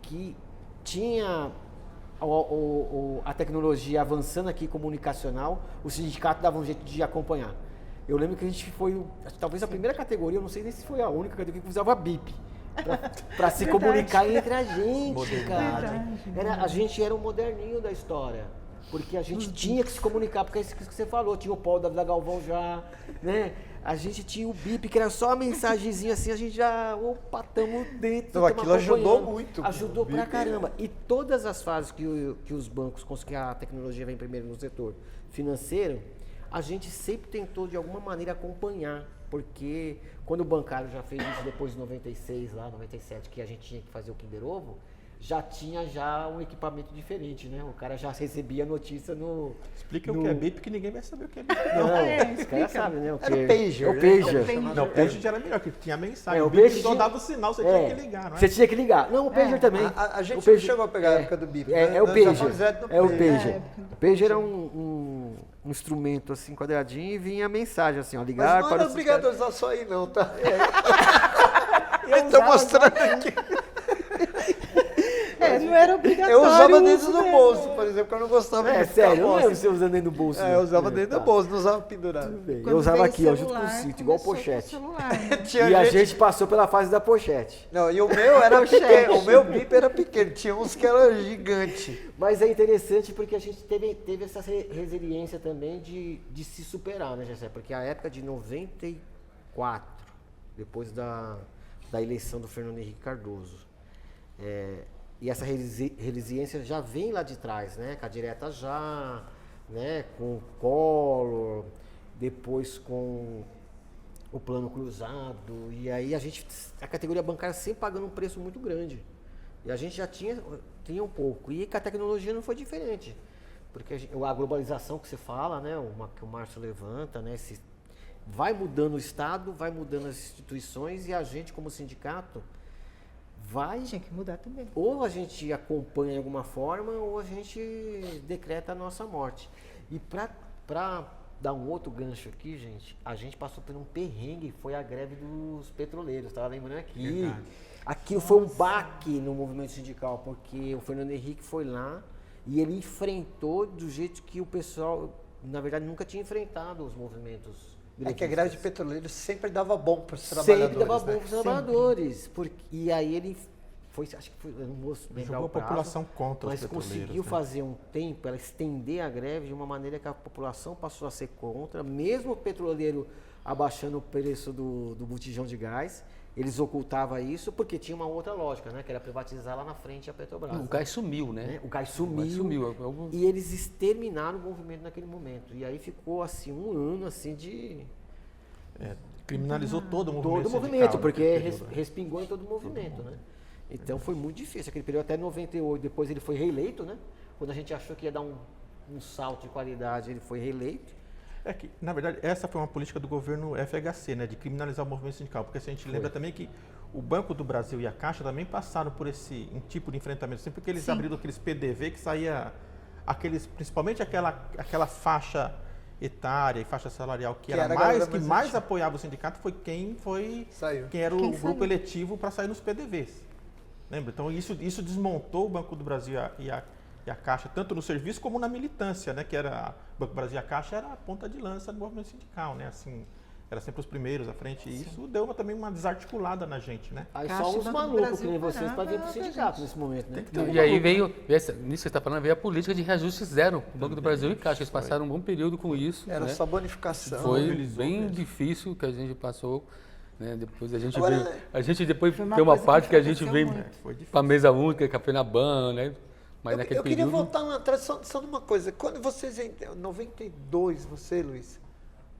que tinha a tecnologia avançando aqui, comunicacional, o sindicato dava um jeito de acompanhar. Eu lembro que a gente foi, talvez a primeira categoria, eu não sei nem se foi a única categoria que usava BIP para se comunicar entre a gente, cara. A gente era o moderninho da história. Porque a gente tinha que se comunicar, porque é isso que você falou, tinha o Paulo da Vila Galvão já, né? A gente tinha o BIP, que era só uma mensagenzinha assim, a gente já, opa, tamo dentro. Então, tamo aquilo ajudou acompanhando. muito. Ajudou O pra BIP, caramba. E todas as fases que os bancos, que a tecnologia vem primeiro no setor financeiro, a gente sempre tentou de alguma maneira acompanhar. Porque quando o bancário já fez isso depois de 96, lá, 97, que a gente tinha que fazer o Kinder Ovo, já tinha um equipamento diferente, né? O cara já recebia a notícia no... Explica o que é bip, que ninguém vai saber o que é bip. Não, os caras sabem, né? O que Era o pager, é o né? pager. Não, o pager já era melhor, que tinha mensagem. É, o o bip pager só tinha- dava o sinal, você tinha que ligar, não é? Você tinha que ligar. Não, o pager também. A gente O pager- chegou a pegar a época do bip. É, né? é o Nós já pager. fomos direto no É o pager. pager. O pager é um instrumento assim, quadradinho, e vinha a mensagem assim, ó, ligar Mas não para era o obrigado a usar só aí, não, tá? Eu Eu tô usava- mostrando aqui. Não era obrigatório. Eu usava o dentro uso do mesmo. bolso, por exemplo, porque eu não gostava É de ficar sério, eu não posse. lembro você usando dentro do bolso. É, não. eu usava dentro Tá. do bolso, não usava pendurado. Tudo bem. Quando Eu usava veio aqui, ó, junto com o celular, cinto, igual começou com pochete. celular, né? Tinha E a gente passou pela fase da pochete. Não, e o meu era pequeno, o meu bip era pequeno, tinha uns que era gigante. Mas é interessante porque a gente teve essa resiliência também de se superar, né, Gessé? Porque a época de 94, depois da eleição do Fernando Henrique Cardoso, e essa resiliência já vem lá de trás, né? Com a Direta Já, né? Com o Collor, depois com o Plano Cruzado, e aí a categoria bancária sempre pagando um preço muito grande. E a gente já tinha um pouco. E com a tecnologia não foi diferente. Porque a globalização que você fala, né? Que o Márcio levanta, né? Vai mudando o Estado, vai mudando as instituições, e a gente, como sindicato, Tinha que mudar também. ou a gente acompanha de alguma forma, ou a gente decreta a nossa morte. E para dar um outro gancho aqui, gente, a gente passou por um perrengue, foi a greve dos petroleiros, estava lembrando aqui. Verdade. Aquilo foi um baque no movimento sindical, porque o Fernando Henrique foi lá e ele enfrentou do jeito que o pessoal, na verdade, nunca tinha enfrentado os movimentos. É que a greve de petroleiros sempre dava bom para os trabalhadores. Sempre dava bom né? para os trabalhadores. E aí ele foi, acho que foi, eu não vou lembrar Jogou o a prazo, população contra os mas petroleiros. conseguiu né? fazer um tempo, ela estender a greve de uma maneira que a população passou a ser contra, mesmo o petroleiro abaixando o preço do botijão de gás, eles ocultavam isso porque tinha uma outra lógica, né? Que era privatizar lá na frente a Petrobras. O gás sumiu, né? né? O gás O gás sumiu. sumiu. E eles exterminaram o movimento naquele momento. E aí ficou assim um ano assim de Criminalizou todo o movimento. todo o sindical movimento, porque naquele período, né? respingou em todo o movimento, né? Então foi muito difícil aquele período até 98. Depois ele foi reeleito, né? Quando a gente achou que ia dar um salto de qualidade, ele foi reeleito. É que, na verdade, essa foi uma política do governo FHC, né, de criminalizar o movimento sindical, porque se a gente lembra também que o Banco do Brasil e a Caixa também passaram por esse tipo de enfrentamento, sempre que eles Sim. abriram aqueles PDV que saía principalmente aquela faixa etária e faixa salarial que era era a galera que mais mais antiga. apoiava o sindicato foi quem Saiu. era Quem o grupo saiu. eletivo para sair nos PDVs. Lembra? Então isso desmontou o Banco do Brasil e a Caixa, tanto no serviço como na militância, né? Que era o Banco do Brasil e a Caixa era a ponta de lança do movimento sindical, né? Assim, era sempre os primeiros à frente. E isso deu também uma desarticulada na gente, né? Aí Caixa só e uns Banco do malucos que Brasil nem vocês para vir parava pro a sindicato gente. nesse momento, né? E aí veio, nisso que você está falando, veio a política de reajuste zero. O Banco do Brasil e Caixa, eles passaram um bom período com isso. Era né? só bonificação. Foi mobilizou bem mesmo. difícil que a gente passou. Né? Depois a gente Agora, veio, a gente depois Foi uma tem uma coisa que parte que a gente aconteceu vem muito. Foi difícil. para a mesa única, café na ban, né? Mas naquele Eu queria período. voltar lá atrás só numa coisa. Quando vocês, em 92, você, Luiz,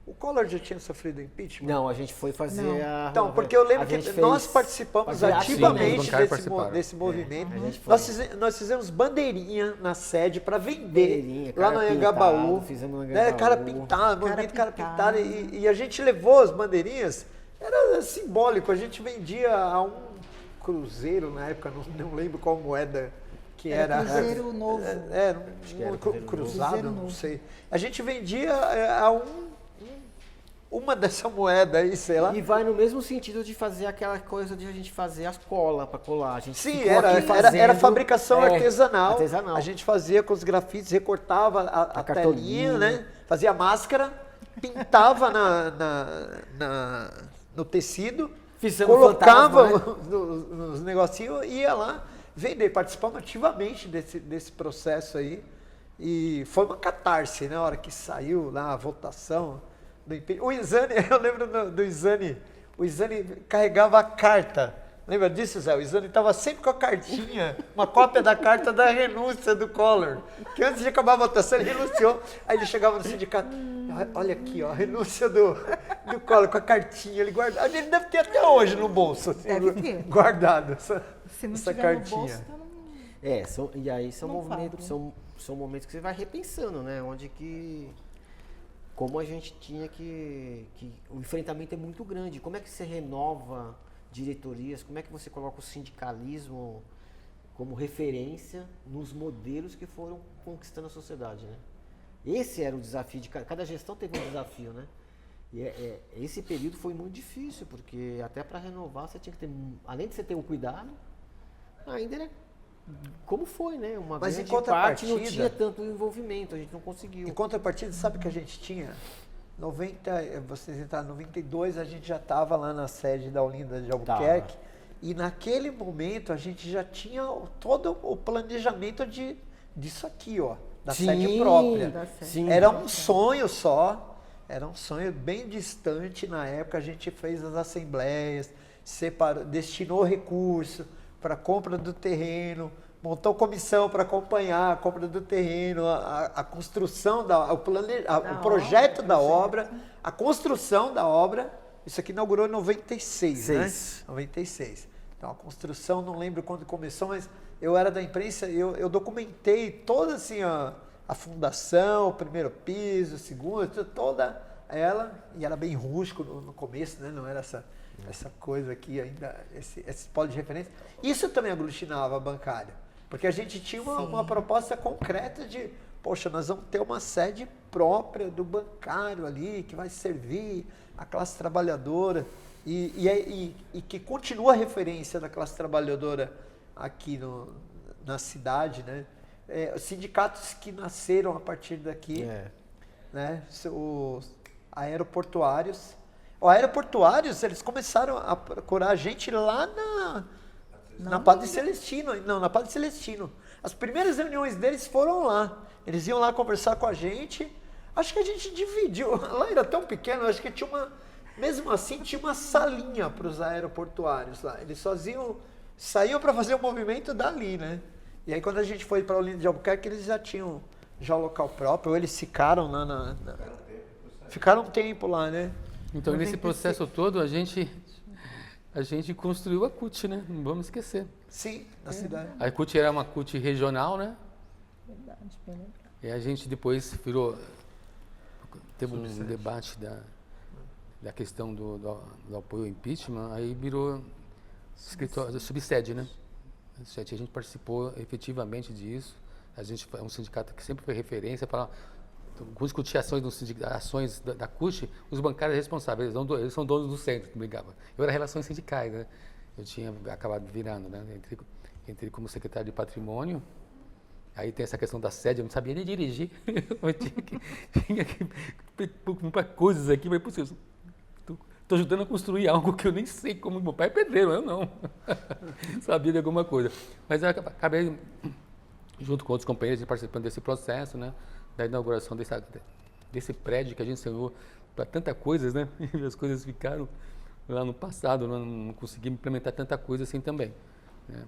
o Collor já tinha sofrido impeachment? Não, a gente foi fazer Não. a... Então, porque eu lembro a que gente nós fez- participamos fazia- ativamente Sim, os bancários desse participaram. movimento. a gente foi. Nós fizemos bandeirinha na sede para vender Bandeirinha, lá no cara Anhangabaú. pintado, fizemos no Né, Anhangabaú. cara pintado, movimento cara pintado. pintado. E a gente levou as bandeirinhas, era simbólico. A gente vendia a um cruzeiro na época, não lembro qual moeda que era. Cruzeiro Novo. Era Acho que era um Cruzeiro cruzado, Cruzeiro não Novo. sei. A gente vendia uma dessa moeda aí, sei lá. E vai no mesmo sentido de fazer aquela coisa de a gente fazer as colas para colar. A gente Sim, ficou era aqui fazendo- fabricação artesanal. artesanal. A gente fazia com os grafites, recortava a cartolina. telinha, né? Fazia máscara, pintava no tecido, Fizemos colocava fantasma, né? nos negocinhos e ia lá vender. Participamos ativamente desse processo aí. E foi uma catarse, né? A hora que saiu lá a votação do impeachment. O Izani, eu lembro do Izani, o Izani carregava a carta. Lembra disso, Zé? O Izani estava sempre com a cartinha, uma cópia da carta da renúncia do Collor. Que antes de acabar a votação, ele renunciou. Aí ele chegava no sindicato, olha aqui, ó, a renúncia do Collor, com a cartinha. Ele guardava. Ele deve ter até hoje no bolso. Assim, Deve ter. Guardado essa Se não essa tiver cartinha. no bolso, tá no... E aí são Não movimentos, falo. são momentos que você vai repensando, né? Como a gente tinha o enfrentamento é muito grande. Como é que você renova diretorias? Como é que você coloca o sindicalismo como referência nos modelos que foram conquistando a sociedade, né? Esse era o desafio de cada gestão teve um desafio, né? E esse período foi muito difícil, porque até para renovar você tinha que ter, além de você ter o cuidado, ainda era como foi, né? Uma Mas em grande parte não contrapartida- tinha tanto envolvimento, a gente não conseguiu. Em contrapartida, sabe que a gente tinha? Vocês entraram em 92, a gente já estava lá na sede da Olinda de Albuquerque. E naquele momento a gente já tinha todo o planejamento disso aqui, ó, da sede própria. Da sede. Sim. Era um sonho só, era um sonho bem distante na época. A gente fez as assembleias, destinou recurso para compra do terreno, montou comissão para acompanhar a compra do terreno, a construção, o projeto da obra, a construção da obra. Isso aqui inaugurou em 96, né? 96. Então a construção, não lembro quando começou, mas eu era da imprensa, eu documentei toda assim a fundação, o primeiro piso, o segundo, toda ela, e era bem rústico no começo, né? Não era essa coisa aqui ainda, esse polo de referência. Isso também aglutinava a bancária, porque a gente tinha uma proposta concreta de, poxa, nós vamos ter uma sede própria do bancário ali, que vai servir a classe trabalhadora, e que continua a referência da classe trabalhadora aqui na cidade, né? Os sindicatos que nasceram a partir daqui, né? Os aeroportuários. Os aeroportuários, eles começaram a procurar a gente lá na Padre Celestino. Não, na Padre Celestino. As primeiras reuniões deles foram lá. Eles iam lá conversar com a gente. Acho que a gente dividiu. Lá era tão pequeno, acho que mesmo assim tinha uma salinha para os aeroportuários lá. Eles saíam para fazer o movimento dali, né? E aí quando a gente foi para Olinda de Albuquerque, eles já tinham o local próprio, ou eles ficaram lá ficaram um tempo lá, né? Então, nesse processo todo, a gente construiu a CUT, né? Não vamos esquecer. Sim, na cidade. A CUT era uma CUT regional, né? Verdade, bem lembrado. E a gente depois teve um debate da questão do apoio ao impeachment, aí virou escritório, subsede, né? A gente participou efetivamente disso. A gente é um sindicato que sempre foi referência para quando discutir ações da CUT, os bancários responsáveis, eles são donos do centro que brigava. Eu era relações sindicais, né? Eu tinha acabado virando, né? Entrei como secretário de patrimônio. Aí tem essa questão da sede, eu não sabia nem dirigir. Eu tinha que comprar coisas aqui, mas estou ajudando a construir algo que eu nem sei como. Meu pai é pedreiro, eu não. Sabia de alguma coisa. Mas eu acabei, junto com outros companheiros, participando desse processo, né? Da inauguração desse prédio que a gente sonhou para tantas coisas, né? E as coisas ficaram lá no passado, não conseguimos implementar tanta coisa assim também, né?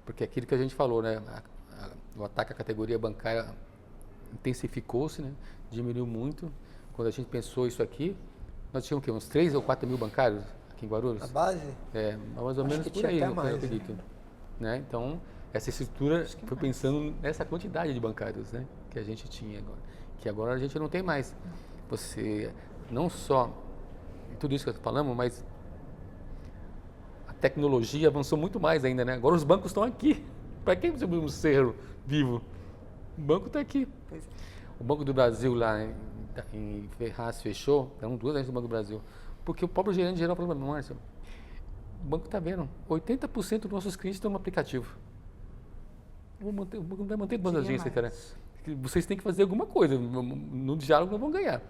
Porque aquilo que a gente falou, né? O ataque à categoria bancária intensificou-se, né? Diminuiu muito. Quando a gente pensou isso aqui, nós tínhamos o quê? Uns 3 ou 4 mil bancários aqui em Guarulhos? A base? Mais ou menos que por tinha aí, até eu mais, acredito. Né? Então, essa estrutura foi pensando nessa quantidade de bancários, né? Que a gente tinha agora. Que agora a gente não tem mais. Você, não só tudo isso que nós falamos, mas a tecnologia avançou muito mais ainda, né? Agora os bancos estão aqui. Para quem precisa de um cerro vivo? O banco está aqui. O Banco do Brasil lá em Ferraz fechou, eram 2 anos do Banco do Brasil, porque o próprio gerente geral falou, Márcio, o banco está vendo, 80% dos nossos clientes estão no aplicativo. O banco não vai manter duas agências, cara. Vocês têm que fazer alguma coisa, no diálogo não vão ganhar.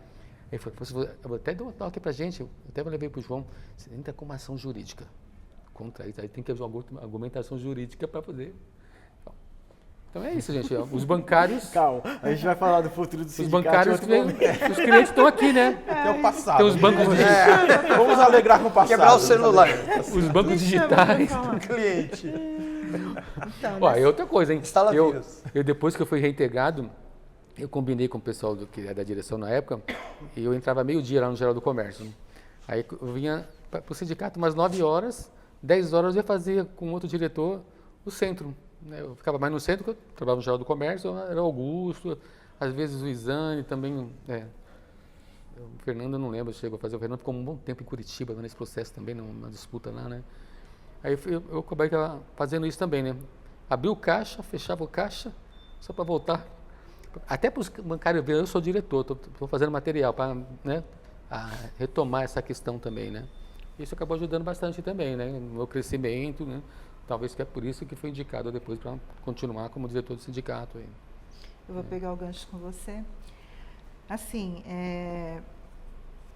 Ele falou, eu vou até dar um toque para a gente, eu até levei para o João, você entra com uma ação jurídica contra isso, aí tem que haver uma argumentação jurídica para fazer. Então é isso, gente. Os bancários. Calma, a gente vai falar do futuro do Os sindicato. bancários, os clientes estão aqui, né? É o passado. Tem os bancos digitais. Vamos alegrar com o passado. Quebrar o celular. Os bancos digitais. Cliente. Então, Ó, e outra coisa, hein? Instala vírus. Eu depois que eu fui reintegrado, eu combinei com o pessoal que era da direção na época, e eu entrava meio-dia lá no Geral do Comércio. Aí eu vinha para o sindicato umas 9 horas, 10 horas eu ia fazer com outro diretor o centro, né, eu ficava mais no centro, porque eu trabalhava no Jornal do Comércio, era Augusto, às vezes o Isane também, o Fernando eu não lembro, chegou a fazer, o Fernando ficou um bom tempo em Curitiba, nesse processo também, numa disputa lá, né? Aí eu acabei fazendo isso também, né? Abri o caixa, fechava o caixa, só para voltar. Até para os bancários verem, eu sou diretor, estou fazendo material para, né, retomar essa questão também, né? Isso acabou ajudando bastante também, né? No meu crescimento, né? Talvez que é por isso que foi indicado depois para continuar como diretor do sindicato. Aí. Eu vou pegar o gancho com você. Assim,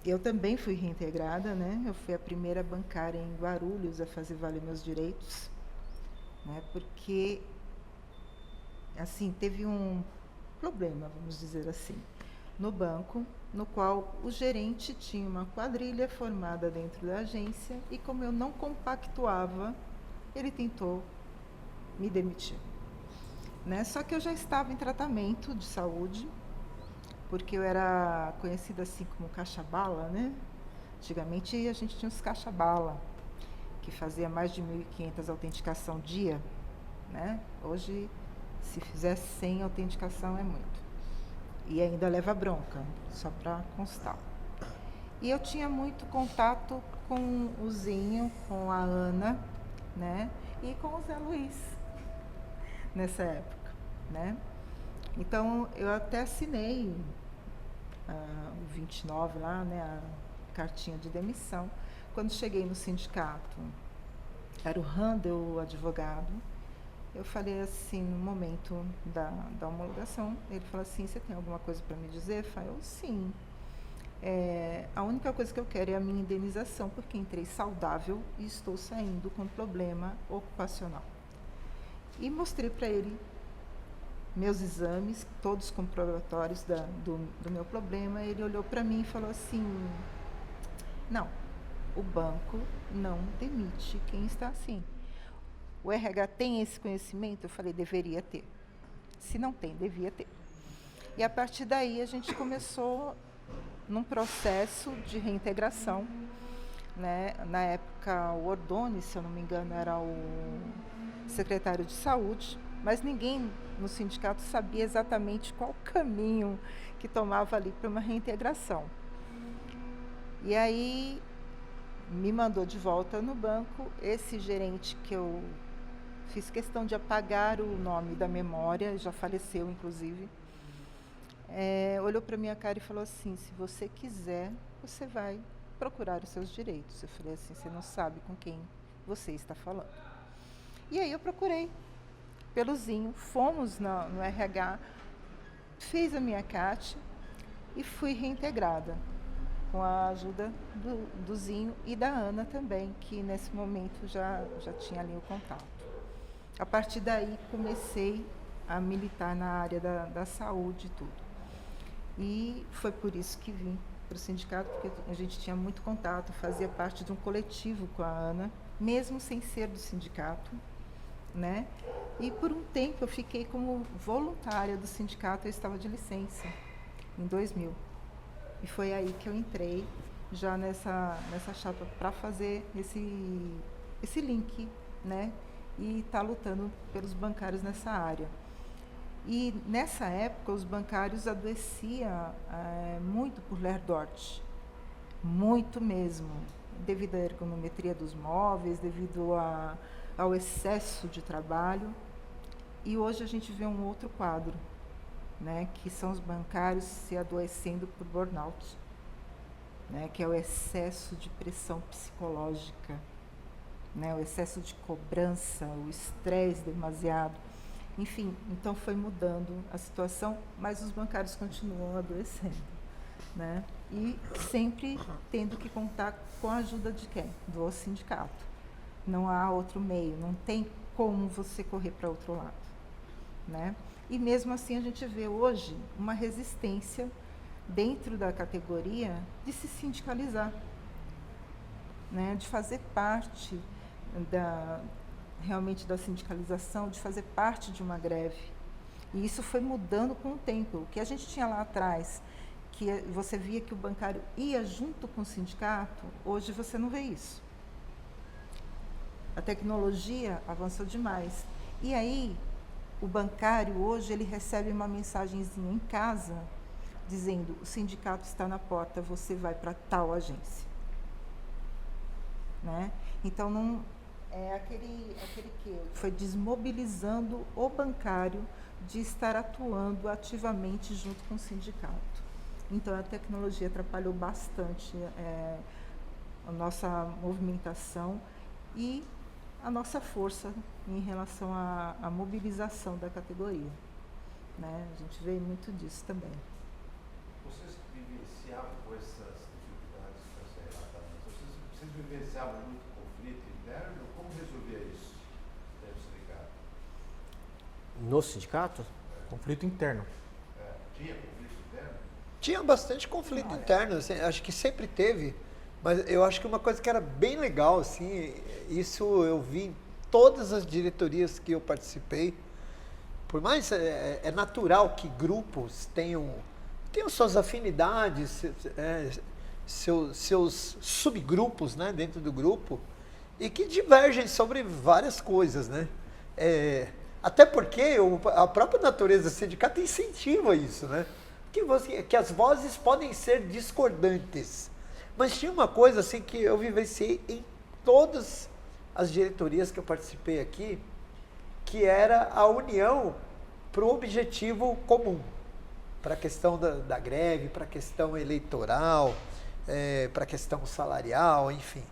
eu também fui reintegrada, né? Eu fui a primeira bancária em Guarulhos a fazer valer meus direitos, né? Porque, assim, teve um problema, vamos dizer assim, no banco, no qual o gerente tinha uma quadrilha formada dentro da agência e como eu não compactuava, ele tentou me demitir, né? Só que eu já estava em tratamento de saúde, porque eu era conhecida assim como caixa-bala, né? Antigamente a gente tinha os caixa-bala, que fazia mais de 1.500 autenticação dia, né? Hoje, se fizer 100 autenticação é muito. E ainda leva bronca, só para constar. E eu tinha muito contato com o Zinho, com a Ana, né? E com o Zé Luiz, nessa época, né? Então, eu até assinei o 29 lá, né, a cartinha de demissão. Quando cheguei no sindicato, era o Randel, o advogado, eu falei assim, no momento da homologação, ele falou assim, você tem alguma coisa para me dizer? Eu falei, sim. A única coisa que eu quero é a minha indenização, porque entrei saudável e estou saindo com problema ocupacional. E mostrei para ele meus exames, todos comprobatórios do meu problema. Ele olhou para mim e falou assim, não, o banco não demite quem está assim. O RH tem esse conhecimento? Eu falei, deveria ter. Se não tem, devia ter. E a partir daí a gente começou num processo de reintegração, né? Na época o Ordone, se eu não me engano, era o secretário de saúde, mas ninguém no sindicato sabia exatamente qual caminho que tomava ali para uma reintegração. E aí me mandou de volta no banco. Esse gerente que eu fiz questão de apagar o nome da memória, já faleceu inclusive, olhou para minha cara e falou assim, se você quiser, você vai procurar os seus direitos. Eu falei assim, você não sabe com quem você está falando. E aí eu procurei pelo Zinho, fomos no RH, fiz a minha CAT e fui reintegrada, com a ajuda do Zinho e da Ana também, que nesse momento já tinha ali o contato. A partir daí comecei a militar na área da saúde e tudo. E foi por isso que vim para o sindicato, porque a gente tinha muito contato, fazia parte de um coletivo com a Ana, mesmo sem ser do sindicato, né? E por um tempo eu fiquei como voluntária do sindicato, eu estava de licença, em 2000. E foi aí que eu entrei já nessa chapa para fazer esse link, né? E estar lutando pelos bancários nessa área. E nessa época os bancários adoeciam muito por Lerdort, muito mesmo, devido à ergonometria dos móveis, devido ao excesso de trabalho. E hoje a gente vê um outro quadro, né, que são os bancários se adoecendo por burnout, né, que é o excesso de pressão psicológica, né, o excesso de cobrança, o estresse demasiado. Enfim, então foi mudando a situação, mas os bancários continuam adoecendo, né? E sempre tendo que contar com a ajuda de quem? Do sindicato. Não há outro meio, não tem como você correr para outro lado, né? E mesmo assim a gente vê hoje uma resistência dentro da categoria de se sindicalizar, né? De fazer parte realmente da sindicalização, de fazer parte de uma greve. E isso foi mudando com o tempo. O que a gente tinha lá atrás, que você via que o bancário ia junto com o sindicato, hoje você não vê isso. A tecnologia avançou demais. E aí, o bancário hoje, ele recebe uma mensagenzinha em casa, dizendo, o sindicato está na porta, você vai para tal agência. Né? Então, não é aquele que foi desmobilizando o bancário de estar atuando ativamente junto com o sindicato. Então, a tecnologia atrapalhou bastante a nossa movimentação e a nossa força em relação à mobilização da categoria. Né? A gente vê muito disso também. Vocês vivenciavam com essas dificuldades que você relataram? Vocês vivenciavam muito conflito interno? Como resolvia isso dentro do sindicato? No sindicato? Conflito interno. Tinha conflito interno? Tinha bastante conflito interno, assim, acho que sempre teve, mas eu acho que uma coisa que era bem legal, assim, isso eu vi em todas as diretorias que eu participei, por mais é natural que grupos tenham suas afinidades, seus subgrupos, né, dentro do grupo, e que divergem sobre várias coisas, né? Até porque a própria natureza do sindicato incentiva isso, né? Que as vozes podem ser discordantes. Mas tinha uma coisa assim que eu vivenciei em todas as diretorias que eu participei aqui, que era a união para o objetivo comum, para a questão da greve, para a questão eleitoral, para a questão salarial, enfim.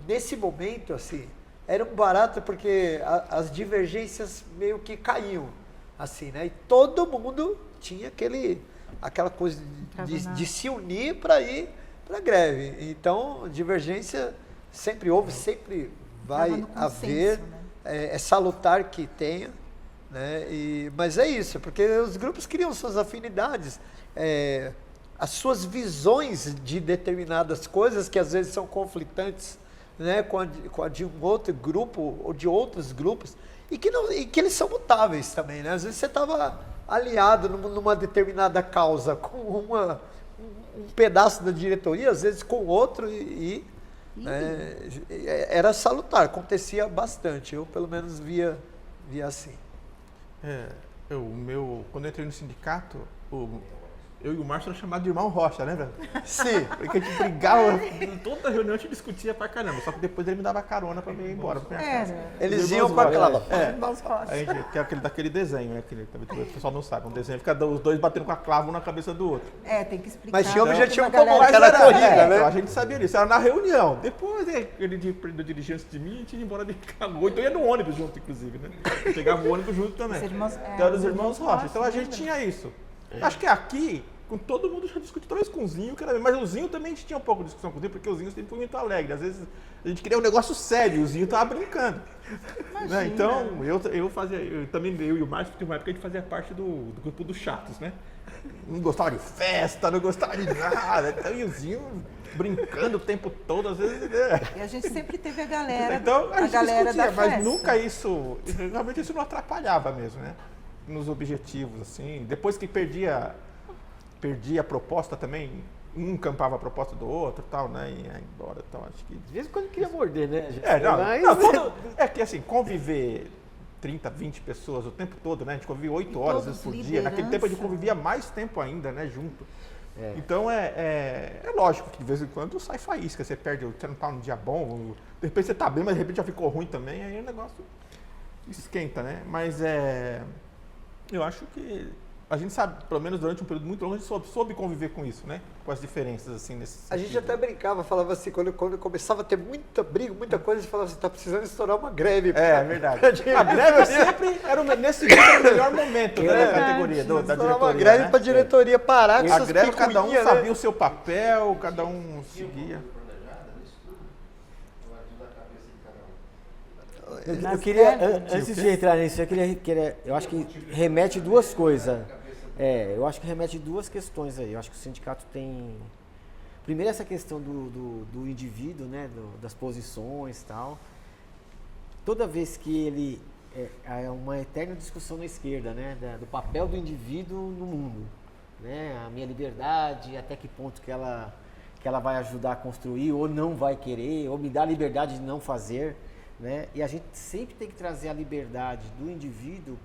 Nesse momento, assim, era um barato porque as divergências meio que caíam, assim, né? E todo mundo tinha aquela coisa de se unir para ir para a greve. Então, divergência sempre houve, sempre vai haver, né? É salutar que tenha, né? Mas é isso, porque os grupos criam suas afinidades, as suas visões de determinadas coisas que às vezes são conflitantes, né, com a de um outro grupo ou de outros grupos, e que eles são mutáveis também, né? Às vezes você estava aliado numa determinada causa com um pedaço da diretoria, às vezes com outro, era salutar, acontecia bastante, eu pelo menos via assim. Quando eu entrei no sindicato, eu e o Márcio eram chamados de irmão Rocha, né, velho? Sim. Porque a gente brigava, toda reunião a gente discutia pra caramba, só que depois ele me dava carona pra ir embora pra minha casa. Eles iam com aquela... A gente, que é daquele desenho, né? O pessoal não sabe, um desenho fica os dois batendo com a clava um na cabeça do outro. Tem que explicar. Mas tinha objetivo Uma galera- comum, que era corrida, né? Então a gente sabia disso, era na reunião. Depois ele dirigia antes de mim, a gente ia embora de carro. Então eu ia no ônibus junto, inclusive, né? Eu pegava o ônibus junto também. Os irmãos- Então eram os irmãos Rocha. Então a lembra? gente tinha isso. Acho que aqui, com todo mundo já discute, talvez com o Zinho, mas o Zinho também a gente tinha um pouco de discussão com o Zinho, porque o Zinho sempre foi muito alegre. Às vezes a gente queria um negócio sério e o Zinho tava brincando. Né? Então, eu e o Márcio, tinha uma época que a gente fazia parte do grupo dos chatos, né? Não gostava de festa, não gostava de nada. Então, e o Zinho brincando o tempo todo, às vezes. E a gente sempre teve a galera, Então, a gente galera discutia, da mas festa. nunca realmente isso não atrapalhava mesmo, né? Nos objetivos, assim. Depois que perdia a proposta também, um campava a proposta do outro e tal, né? E ia embora e tal. Acho que. De vez em quando queria morder, né? É que assim, conviver 30, 20 pessoas o tempo todo, né? A gente convivia 8 horas às vezes por dia. Naquele tempo a gente convivia mais tempo ainda, né? Junto. Então é lógico que de vez em quando sai faísca, você não tá num dia bom, de repente você tá bem, mas de repente já ficou ruim também, aí o negócio esquenta, né? Mas eu acho que a gente sabe, pelo menos durante um período muito longo, a gente soube conviver com isso, né? Com as diferenças, assim, nesse sentido. A gente até brincava, falava assim, quando começava a ter muita briga, muita coisa, a gente falava assim, tá precisando estourar uma greve. É verdade. A greve sempre nesse dia era o melhor momento da categoria, da diretoria. Uma greve, né? Pra diretoria parar com a essas greve, cada um picuinhas, sabia né? o seu papel, cada um seguia. Eu queria, antes de entrar nisso, eu acho que remete duas coisas. Eu acho que remete duas questões aí. Eu acho que o sindicato tem... Primeiro, essa questão do indivíduo, né, das posições e tal. Toda vez que ele... É uma eterna discussão na esquerda, né, do papel do indivíduo no mundo. Né, a minha liberdade, até que ponto que ela vai ajudar a construir, ou não vai querer, ou me dá a liberdade de não fazer. né? E a gente sempre tem que trazer a liberdade do indivíduo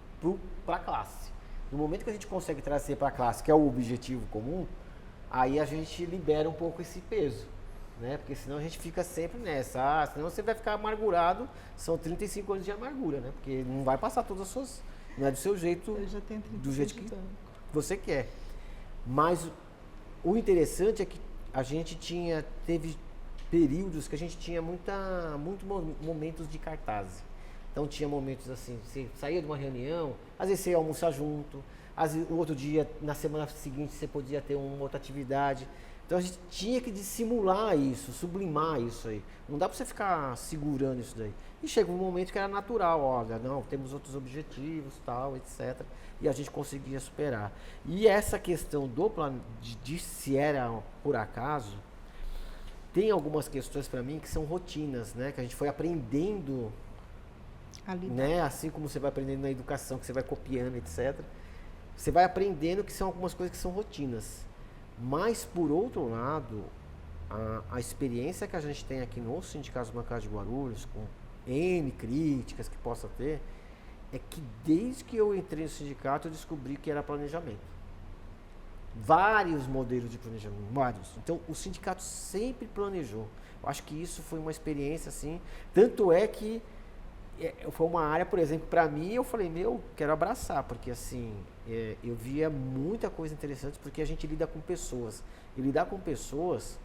para a classe. No momento que a gente consegue trazer para a classe, que é o objetivo comum, aí a gente libera um pouco esse peso, né? Porque senão a gente fica sempre nessa, senão você vai ficar amargurado, são 35 anos de amargura, né? Porque não vai passar todas as suas, não é do seu jeito, Eu já tenho 36 do jeito que de banco. você quer. Mas o interessante é que a gente teve períodos que a gente tinha muitos momentos de cartaz. Então tinha momentos assim, você saía de uma reunião, às vezes você ia almoçar junto, às vezes, o outro dia, na semana seguinte, você podia ter uma outra atividade. Então a gente tinha que dissimular isso, sublimar isso aí. Não dá para você ficar segurando isso daí. E chegou um momento que era natural, olha, não, temos outros objetivos, tal, etc. E a gente conseguia superar. E essa questão de se era por acaso, tem algumas questões para mim que são rotinas, né? Que a gente foi aprendendo, né? Assim como você vai aprendendo na educação, que você vai copiando, etc. Você vai aprendendo que são algumas coisas que são rotinas. Mas, por outro lado, a experiência que a gente tem aqui no Sindicato Bancário de Guarulhos, com N críticas que possa ter, é que desde que eu entrei no sindicato, eu descobri que era planejamento. Vários modelos de planejamento, vários. Então, o sindicato sempre planejou. Eu acho que isso foi uma experiência, assim, tanto é que foi uma área, por exemplo, para mim, eu falei, quero abraçar, porque assim, eu via muita coisa interessante, porque a gente lida com pessoas, e lidar com pessoas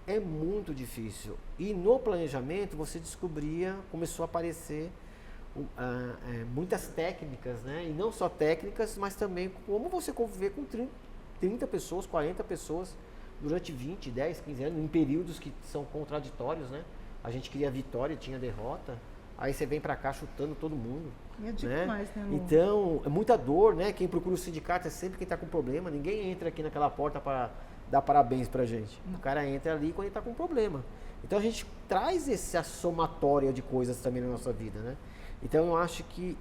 é muito difícil. E no planejamento, você começou a aparecer muitas técnicas, né? E não só técnicas, mas também como você conviver com 30 pessoas, 40 pessoas, durante 20, 10, 15 anos, em períodos que são contraditórios, né? A gente queria vitória, tinha derrota. Aí você vem pra cá chutando todo mundo. Eu digo né? mais, né, Lu? Então, é muita dor, né? Quem procura o sindicato é sempre quem tá com problema. Ninguém entra aqui naquela porta para dar parabéns pra gente. O cara entra ali quando ele tá com problema. Então a gente traz essa somatória de coisas também na nossa vida, né? Então eu acho que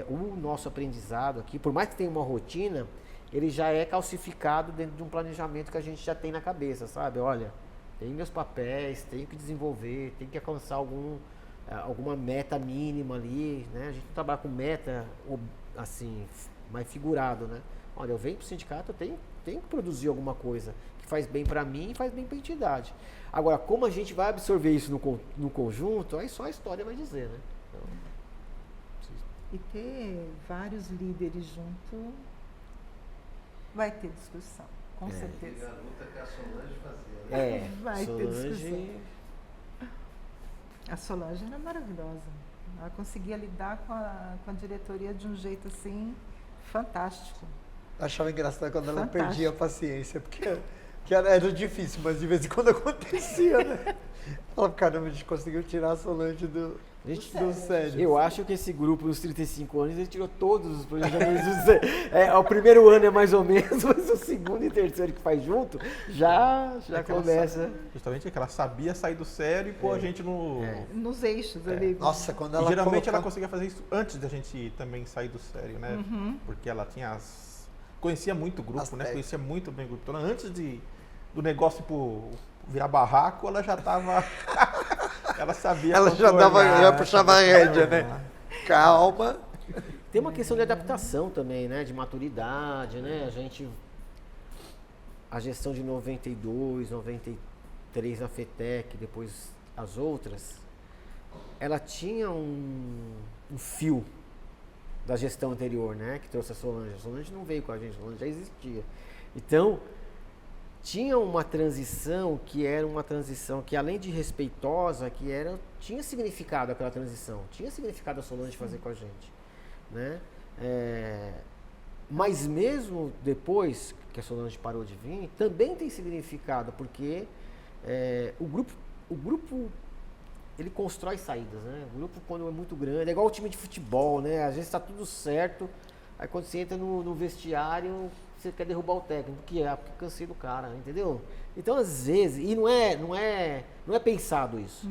o nosso aprendizado aqui, por mais que tenha uma rotina, ele já é calcificado dentro de um planejamento que a gente já tem na cabeça, sabe? Olha, tem meus papéis, tenho que desenvolver, tenho que alcançar alguma meta mínima ali, né? A gente não trabalha com meta, assim, mais figurado, né? Olha, eu venho pro sindicato, eu tenho que produzir alguma coisa que faz bem para mim e faz bem para a entidade. Agora, como a gente vai absorver isso no conjunto, aí só a história vai dizer, né? Então, e ter vários líderes junto vai ter discussão, com E certeza. a luta que a Solange fazia, né? Vai ter discussão. Solange... A Solange era maravilhosa. Ela conseguia lidar com a diretoria de um jeito assim fantástico. Achava engraçado quando ela Fantástico. perdia a paciência, porque era difícil, mas de vez em quando acontecia, né? Falava, caramba, a gente conseguiu tirar a Solange do sério. Eu acho que esse grupo, nos 35 anos, ele tirou todos os planejamentos do sério. O primeiro ano é mais ou menos, mas o segundo e terceiro que faz junto, já começa. Justamente que ela sabia sair do sério e pôr a gente no... Nos eixos ali. Nossa, quando E ela geralmente ela conseguia fazer isso antes da gente também sair do sério, né? Uhum. Porque ela tinha conhecia muito o grupo, As né? técnicas. Conhecia muito bem o grupo. Então, antes do negócio virar barraco, ela já tava... ela sabia Ela já contornar, puxava a sabia rédea, né? contornar. Calma. Tem uma questão de adaptação também, né? De maturidade, né? A gestão de 92, 93 na FETEC, depois as outras, ela tinha um fio da gestão anterior, né? Que trouxe a Solange. A Solange não veio com a gente, a Solange já existia. Então, tinha uma transição que era uma transição que, além de respeitosa, tinha significado aquela transição. Tinha significado a Solange fazer com a gente, né? Mas mesmo depois que a Solange parou de vir, também tem significado, porque o grupo ele constrói saídas, né? O grupo, quando é muito grande, é igual o time de futebol, né? Às vezes está tudo certo, aí quando você entra no vestiário, você quer derrubar o técnico. Porque cansei do cara, entendeu? Então, às vezes, e não é pensado isso.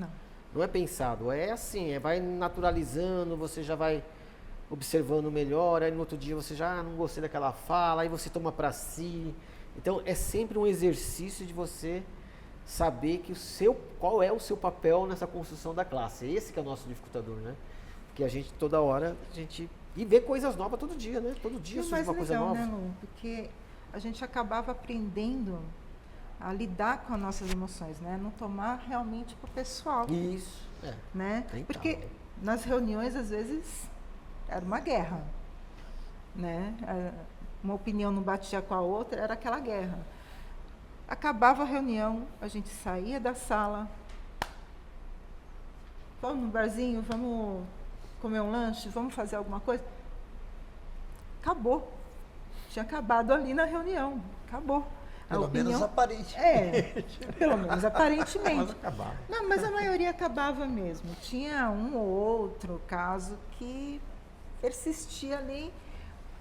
Não é pensado, é assim, vai naturalizando, você já vai observando melhor, aí no outro dia você já não gostei daquela fala, aí você toma pra si. Então, é sempre um exercício de você saber que qual é o seu papel nessa construção da classe. Esse que é o nosso dificultador, né? Porque a gente, toda hora, e vê coisas novas todo dia, né? Todo dia surge uma coisa nova. Né, Lu? Porque a gente acabava aprendendo a lidar com as nossas emoções, né? Não tomar realmente pro pessoal. Isso, né? Então. Porque nas reuniões, às vezes, era uma guerra, né? Uma opinião não batia com a outra, era aquela guerra. Acabava a reunião, a gente saía da sala, vamos no barzinho, vamos comer um lanche, vamos fazer alguma coisa. Acabou. Tinha acabado ali na reunião. Acabou. Pelo menos aparente. Pelo menos aparentemente. Mas acabava. Não, mas a maioria acabava mesmo. Tinha um ou outro caso que persistia ali,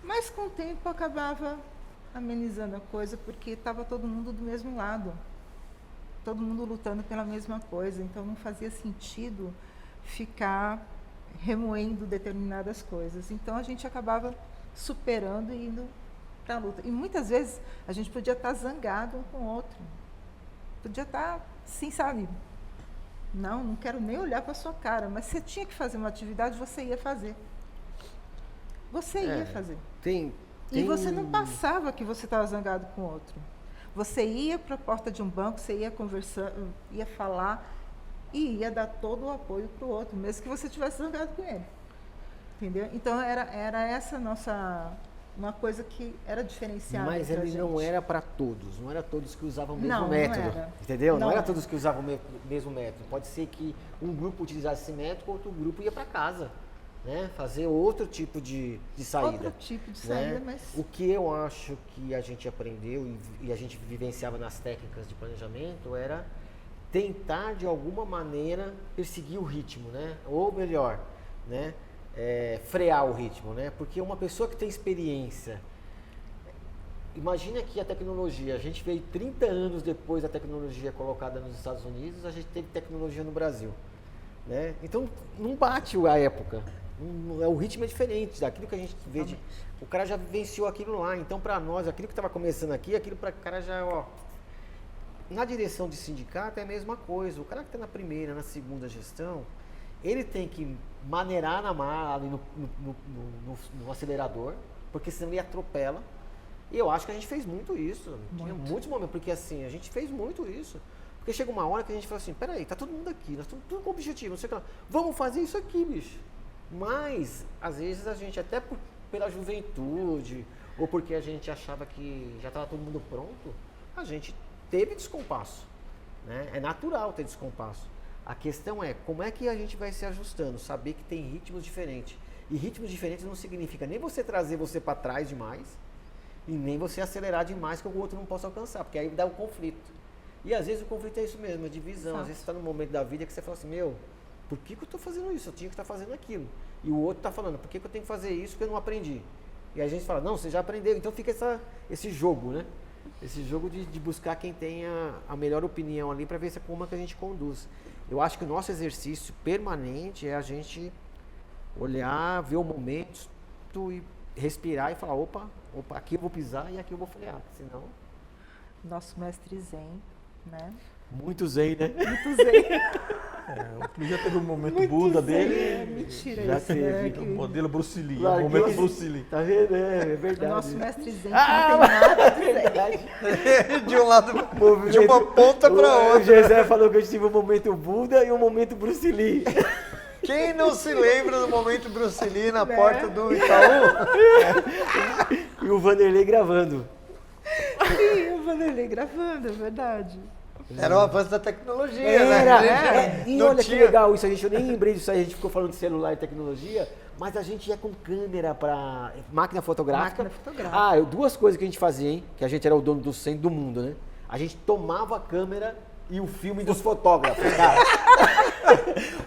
mas com o tempo acabava amenizando a coisa, porque estava todo mundo do mesmo lado. Todo mundo lutando pela mesma coisa. Então não fazia sentido ficar remoendo determinadas coisas. Então a gente acabava superando e indo para a luta. E muitas vezes a gente podia estar zangado um com o outro. Podia estar, sim, sabe? Não quero nem olhar para a sua cara, mas você tinha que fazer uma atividade, você ia fazer. Você ia fazer. E você não passava que você estava zangado com o outro. Você ia para a porta de um banco, você ia conversar, ia falar e ia dar todo o apoio para o outro, mesmo que você tivesse zangado com ele. Entendeu? Então era essa uma coisa que era diferenciada. Mas ele não era para todos, não era todos que usavam o mesmo método. Não era. Entendeu? Não era todos que usavam o mesmo método. Pode ser que um grupo utilizasse esse método, outro grupo ia para casa. Né? Fazer outro tipo de saída. Outro tipo de saída, né? mas... O que eu acho que a gente aprendeu e a gente vivenciava nas técnicas de planejamento era tentar, de alguma maneira, perseguir o ritmo, né? Ou melhor, né? Frear o ritmo, né? Porque uma pessoa que tem experiência... Imagina que a tecnologia, a gente veio 30 anos depois da tecnologia colocada nos Estados Unidos, a gente teve tecnologia no Brasil. Né? Então, não bate a época. O ritmo é diferente daquilo que a gente vê. O cara já vivenciou aquilo lá. Então, para nós, aquilo que estava começando aqui, aquilo para o cara já, Na direção de sindicato é a mesma coisa. O cara que está na primeira, na segunda gestão, ele tem que maneirar na mala ali no acelerador, porque senão ele atropela. E eu acho que a gente fez muito isso. Tinha muitos momentos, porque assim, a gente fez muito isso. Porque chega uma hora que a gente fala assim, peraí, tá todo mundo aqui, nós estamos tudo com objetivo, não sei o que lá. Vamos fazer isso aqui, bicho. Mas, às vezes, a gente, até pela juventude, ou porque a gente achava que já estava todo mundo pronto, a gente teve descompasso. Né? É natural ter descompasso. A questão é, como é que a gente vai se ajustando? Saber que tem ritmos diferentes. E ritmos diferentes não significa nem você trazer você para trás demais, e nem você acelerar demais que o outro não possa alcançar, porque aí dá um conflito. E às vezes o conflito é isso mesmo, é divisão. Exato. Às vezes você está num momento da vida que você fala assim, por que eu estou fazendo isso? Eu tinha que estar fazendo aquilo. E o outro está falando, por que eu tenho que fazer isso que eu não aprendi? E a gente fala, não, você já aprendeu. Então fica esse jogo, né? Esse jogo de buscar quem tenha a melhor opinião ali para ver como é que a gente conduz. Eu acho que o nosso exercício permanente é a gente olhar, ver o momento e respirar e falar, opa, aqui eu vou pisar e aqui eu vou frear. Senão... Nosso mestre Zen, né? Muito zen, né? Muito Zen. O Clu já teve um momento Muito Buda zen, dele. mentira já isso, teve. né? O modelo Bruce Lee. Claro O momento que- Bruce Lee. Tá vendo? É O verdade. nosso mestre Zen não tem nada de zen. verdade. De um lado, de uma ponta para O outra. José falou que eu tive um momento Buda e um momento Bruce Lee. Quem não se lembra do momento Bruce Lee na Né? porta do Itaú? E o Vanderlei gravando. Sim, o Vanderlei gravando, é verdade. Era o avanço da tecnologia, Era, né? E Não olha que tinha- legal isso, eu nem lembrei disso aí, a gente ficou falando de celular e tecnologia, mas a gente ia com câmera para máquina fotográfica. Máquina fotográfica. Ah, duas coisas que a gente fazia, hein? Que a gente era o dono do centro do mundo, né? A gente tomava a câmera e o filme dos fotógrafos, cara.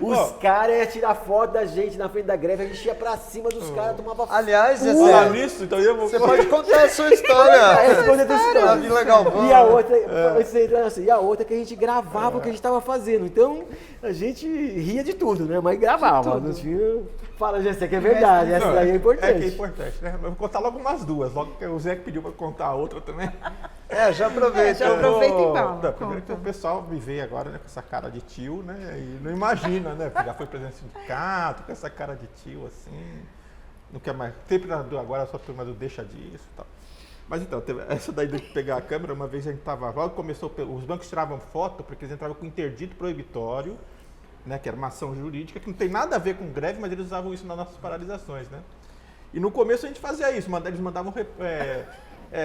Os caras iam tirar foto da gente na frente da greve, a gente ia pra cima dos caras, tomava foto. Aliás, Falar nisso, então eu vou... você pode contar a sua história. Responder essa Da história. Vila Galvão. E a outra, você entra assim, e a outra que a gente gravava o que a gente tava fazendo. Então, a gente ria de tudo, né? Mas gravava. Não tinha... Fala, Gessé, que é verdade. Essa daí é importante. É que é importante, né? Mas vou contar logo umas duas, logo que o Zé que pediu pra contar a outra também. Já aproveita. Já aproveita e fala, Não, primeiro conta. que o pessoal me vê agora, né, com essa cara de tio, né? E não imagina, né? Porque já foi presidente do sindicato, com essa cara de tio, assim. Não quer mais. Sempre agora só turma do deixa disso e tal. Mas então, essa daí de pegar a câmera, uma vez a gente tava. Logo começou, os bancos tiravam foto, porque eles entravam com interdito proibitório, né? Que era uma ação jurídica, que não tem nada a ver com greve, mas eles usavam isso nas nossas paralisações, né? E no começo a gente fazia isso, eles mandavam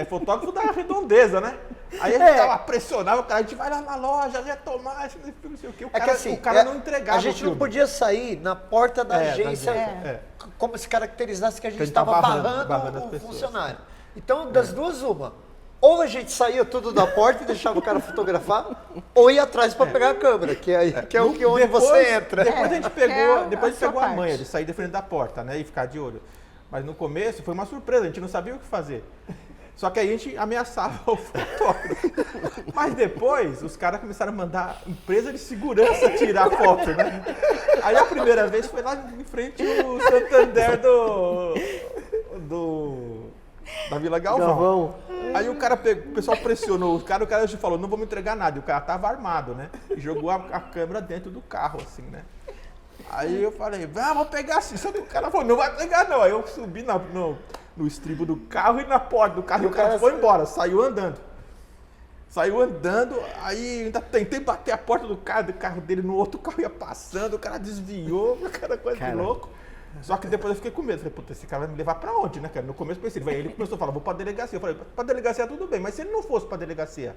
fotógrafo da redondeza, né? Aí a gente tava pressionava o cara, a gente vai lá na loja, retomar, não sei o quê. O cara não entregava. A gente não podia sair na porta da agência como se caracterizasse que a gente Que a gente tava estava barrando barrando as o pessoas. funcionário. Então, das duas, uma. Ou a gente saía tudo da porta e deixava o cara fotografar, ou ia atrás para pegar a câmera, que é o que onde você entra. Depois a gente pegou, depois a gente pegou a parte. manha de sair de frente da porta, né? E ficar de olho. Mas no começo foi uma surpresa, a gente não sabia o que fazer. Só que aí a gente ameaçava o fotógrafo. Mas depois os caras começaram a mandar empresa de segurança tirar foto, né? Aí a primeira vez foi lá em frente ao Santander da Vila Galvão. Aí o pessoal pressionou o cara falou, não vou me entregar nada. E o cara tava armado, né? E jogou a câmera dentro do carro, assim, né? Aí eu falei, vou pegar assim. Só que o cara falou, não vai pegar não. Aí eu subi no estribo do carro e na porta do carro. E o cara foi embora, saiu andando. Aí ainda tentei bater a porta do carro dele no outro carro, ia passando, o cara desviou, aquela coisa de louco. Só que depois eu fiquei com medo. Falei, puta, esse cara vai me levar pra onde, né, cara? No começo eu pensei, ele começou a falar, vou pra delegacia. Eu falei, pra delegacia tudo bem, mas se ele não fosse pra delegacia?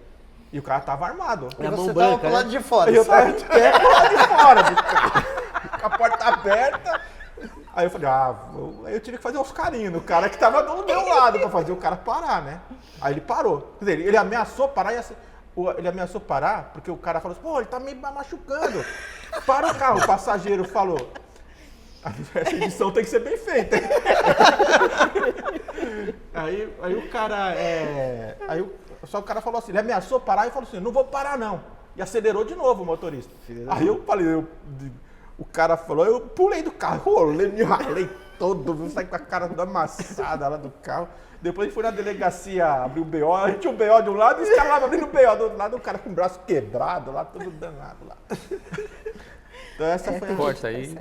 E o cara tava armado. E você tava pro lado de fora. Eu tava de pé pro lado de fora, com a porta aberta. Aí eu falei, aí eu tive que fazer uns carinhos no cara que tava do meu lado pra fazer o cara parar, né? Aí ele parou. Quer dizer, ele ameaçou parar e ele ameaçou parar porque o cara falou assim, pô, ele tá me machucando. Para o carro, o passageiro falou. Essa edição tem que ser bem feita. Aí o cara. Só o cara falou assim, ele ameaçou parar e falou assim, não vou parar não. E acelerou de novo o motorista. Aí eu falei, o cara falou, eu pulei do carro, me ralei todo, saí com a cara toda amassada lá do carro. Depois a gente foi na delegacia abrir o BO, a gente tinha o BO de um lado e os caras lá abrindo o BO do outro lado, o cara com o braço quebrado lá, todo danado lá. Então essa foi Corta aí.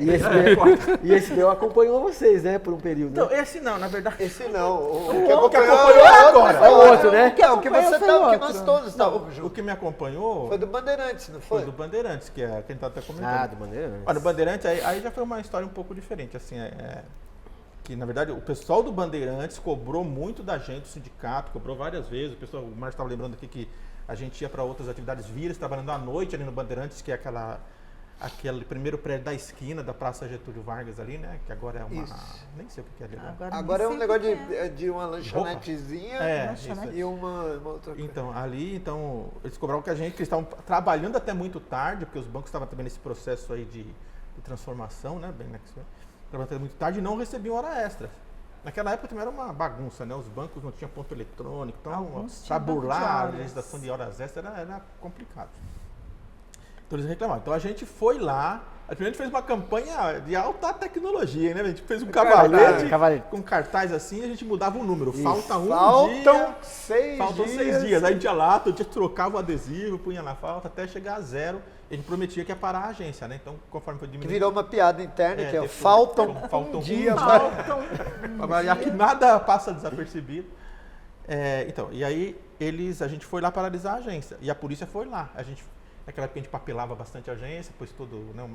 E esse BO acompanhou vocês, né, por um período, né? Então, esse não, na verdade. Esse não. O que acompanhou agora. É o outro, né? O que você tava, o que nós todos estávamos O juntos. que me acompanhou Foi do Bandeirantes, não foi foi? do Bandeirantes, que é quem tá até comentando. De maneira, né? Olha, o Bandeirantes, aí já foi uma história um pouco diferente, assim, que na verdade o pessoal do Bandeirantes cobrou muito da gente, o sindicato, cobrou várias vezes, o Márcio estava lembrando aqui que a gente ia para outras atividades vírias, trabalhando à noite ali no Bandeirantes, que é aquele primeiro prédio da esquina da Praça Getúlio Vargas ali, né, que agora é uma... Isso. Nem sei o que é ali. Né? Agora é um nem negócio sei o que é. de uma lanchonetezinha Isso. e uma outra coisa. Então, eles cobravam que eles estavam trabalhando até muito tarde, porque os bancos estavam também nesse processo aí de transformação, né, bem, né, trabalhando até muito tarde e não recebiam hora extra. Naquela época também era uma bagunça, né, os bancos não tinham ponto eletrônico, então para burlar a legislação de horas extras era complicado. Então eles reclamaram. Então a gente foi lá, a gente fez uma campanha de alta tecnologia, né? A gente fez um cavalete com cartaz assim, a gente mudava o número. Falta um dia. Faltam 6 dias. Aí a gente ia lá, todo dia trocava o adesivo, punha na falta até chegar a 0. A gente prometia que ia parar a agência, né? Então, conforme foi Que diminuindo. virou uma piada interna, que é depois, faltam um dia. E aqui nada passa desapercebido. Então, e aí a gente foi lá paralisar a agência. E a polícia foi lá. Naquela época a gente papelava bastante a agência, pôs tudo, né,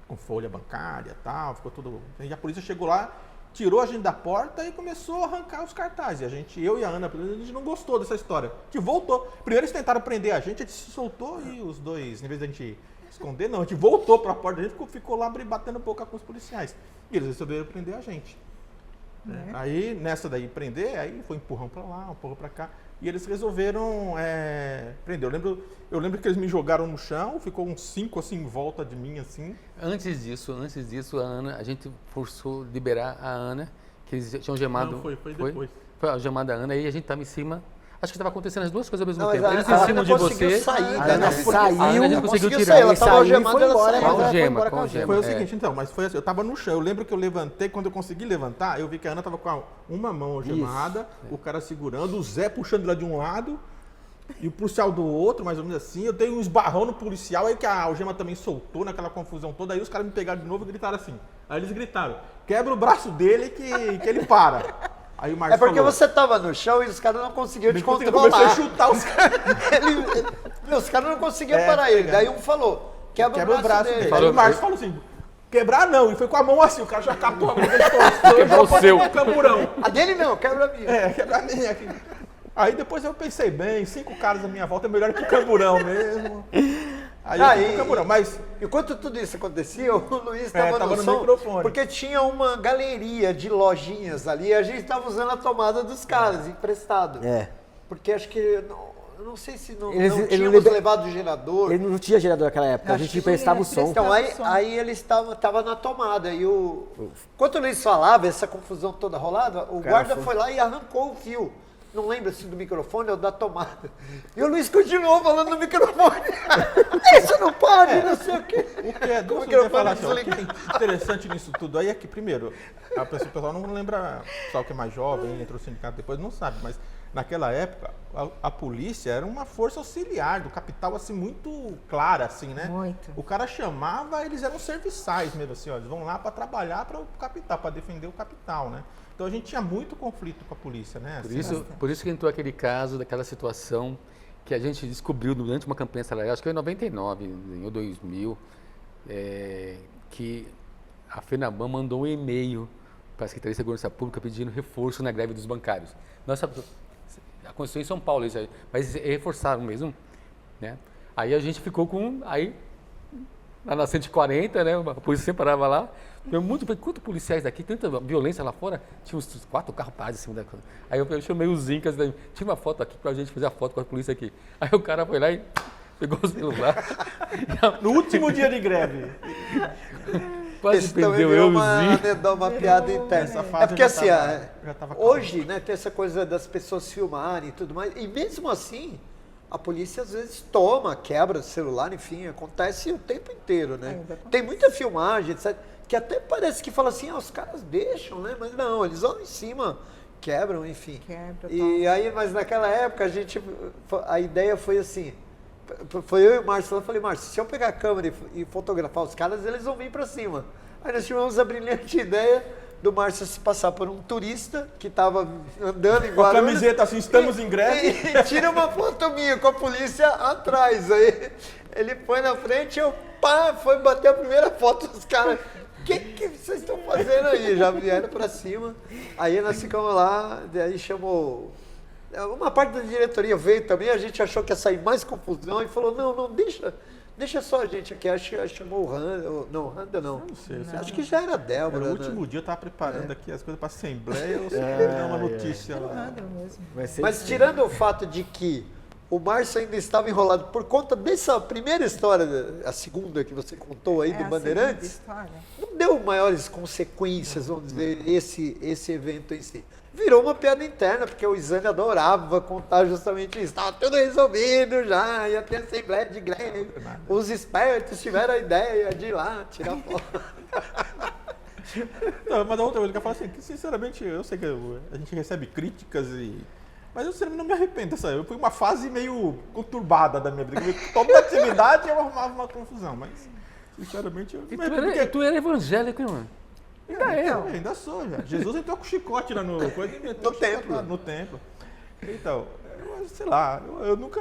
com folha bancária e tal, ficou tudo. E a polícia chegou lá, tirou a gente da porta e começou a arrancar os cartazes. Eu e a Ana, a gente não gostou dessa história. A gente voltou. Primeiro eles tentaram prender a gente se soltou e os dois, em vez de a gente esconder, não, a gente voltou para a porta, a gente ficou lá batendo boca com os policiais. E eles resolveram prender a gente. né? Aí, nessa daí, prender, aí foi empurrão pra lá, empurrão pra cá. E eles resolveram prender. Eu lembro que eles me jogaram no chão, ficou uns 5 assim em volta de mim, assim. Antes disso, a gente forçou liberar a Ana, que eles tinham gemado. Não, foi depois. Foi a gemada da Ana, aí a gente estava em cima. Acho que estava acontecendo as duas coisas ao mesmo Não, tempo. mas Eles a em Ana cima de conseguiu você. sair, A né? Ana Porque saiu, a Ana não conseguiu conseguiu tirar. sair, ela Ele estava saiu e algemada, foi ela embora, saiu. mas Com ela foi gema, embora com com a gema. Foi o É. seguinte, então, mas foi assim, eu tava no chão. Eu lembro que eu levantei, quando eu consegui levantar, eu vi que a Ana tava com uma mão algemada, o cara segurando, o Zé puxando ela de um lado e o policial do outro, mais ou menos assim. Eu dei um esbarrão no policial, aí que a algema também soltou naquela confusão toda. Aí os caras me pegaram de novo e gritaram assim. Aí eles gritaram, quebra o braço dele que ele para. Aí o Márcio É porque falou, você tava no chão e os caras não conseguiam te eu comecei a controlar. chutar os caras. Os caras não conseguiam parar ele. Daí um falou, quebra o braço dele. Aí Falou- o Márcio falou assim, quebrar não. E foi com a mão assim, o cara já catou a mão dele, torceu, Quebrou o já seu. botou no camburão. A dele não, quebra a minha. Quebrar a minha aqui. Aí depois eu pensei bem, 5 caras à minha volta é melhor ir pro camburão mesmo. Aí eu fui pro camburão, mas Enquanto tudo isso acontecia, o Luiz estava tava no no som, microfone. porque tinha uma galeria de lojinhas ali e a gente estava usando a tomada dos caras, emprestado. É. Porque acho que, eu não sei se não, Eles- não eles tínhamos liber- levado o gerador. Ele não tinha gerador naquela época, a Acho gente que emprestava o sim, som. Então, aí, som. aí ele estava na tomada. E enquanto o Luiz falava, essa confusão toda rolada, o Cara, guarda foi lá e arrancou o fio. Não lembro se do microfone ou da tomada. E o Luiz continuou falando no microfone. Isso não pode, não sei o quê. o que é, Com o duas coisas eu ia microfone falar assim, ó, o que desligado. é interessante nisso tudo aí é que, primeiro, o pessoal não lembra, o pessoal que é mais jovem, entrou no sindicato depois, não sabe, mas naquela época a polícia era uma força auxiliar do capital, assim, muito clara, assim, né? Muito. O cara chamava, eles eram serviçais mesmo, assim, ó, eles vão lá para trabalhar para o capital, para defender o capital, né? Então a gente tinha muito conflito com a polícia, né? Assim, Por isso que entrou aquele caso, daquela situação que a gente descobriu durante uma campanha salarial, acho que foi em 99, em 2000, que a FENABAN mandou um e-mail para a Secretaria de Segurança Pública pedindo reforço na greve dos bancários. Nossa, aconteceu em São Paulo isso aí, mas reforçaram mesmo, né? Aí a gente ficou lá na 140, né? A polícia sempre parava lá. Quantos policiais daqui, tanta violência lá fora, tinha uns 4 carros parados em cima da coisa. Aí eu chamei os Incas, tinha uma foto aqui pra gente fazer a foto com a polícia aqui. Aí o cara foi lá e pegou o celular. no último dia de greve. Quase Esse também perdeu virou eu e os Incas. uma piada interna. Essa fase É porque já assim, já tava hoje, né, tem essa coisa das pessoas filmarem e tudo mais, e mesmo assim, a polícia às vezes quebra o celular, enfim, acontece o tempo inteiro, né? Ainda acontece. Tem muita filmagem, etc., que até parece que fala assim, os caras deixam, né? Mas não, eles vão em cima, quebram, enfim. Quebra, E aí, mas naquela época, a ideia foi assim, foi eu e o Márcio, eu falei, Márcio, se eu pegar a câmera e fotografar os caras, eles vão vir pra cima. Aí nós tivemos a brilhante ideia do Márcio se passar por um turista que estava andando em Com a Guarulhos. camiseta assim, estamos em greve. E tira uma foto minha com a polícia atrás. Aí ele foi na frente, foi bater a primeira foto dos caras. O que vocês estão fazendo aí? Já vieram pra cima. Aí nós ficamos lá, daí chamou. Uma parte da diretoria veio também, a gente achou que ia sair mais confusão e falou, não, deixa só a gente aqui. Acho que chamou o Randa, não, Randa não. Não sei, Acho que já era a Débora. Era o né? último dia, eu tava preparando aqui as coisas para assembleia, eu sempre dar uma notícia lá. Nada mesmo. Vai ser Mas tirando o fato de que o Márcio ainda estava enrolado por conta dessa primeira história, a segunda que você contou aí do a Bandeirantes, segunda história. não deu maiores consequências, vamos dizer, esse evento em si. Virou uma piada interna, porque o Isane adorava contar justamente isso. Estava tudo resolvido já, ia ter assembleia de greve. Os espertos tiveram a ideia de ir lá tirar foto. Não, mas a outra coisa que eu falo assim, que sinceramente, eu sei que a gente recebe críticas mas eu sinceramente não me arrependo dessa. Eu fui uma fase meio conturbada da minha vida. Toda atividade eu arrumava uma confusão, mas sinceramente eu não E me arrependo. tu era evangélico, hein, mano? Ainda sou, já. Jesus entrou com chicote lá no templo. No templo. Então, sei lá, eu nunca.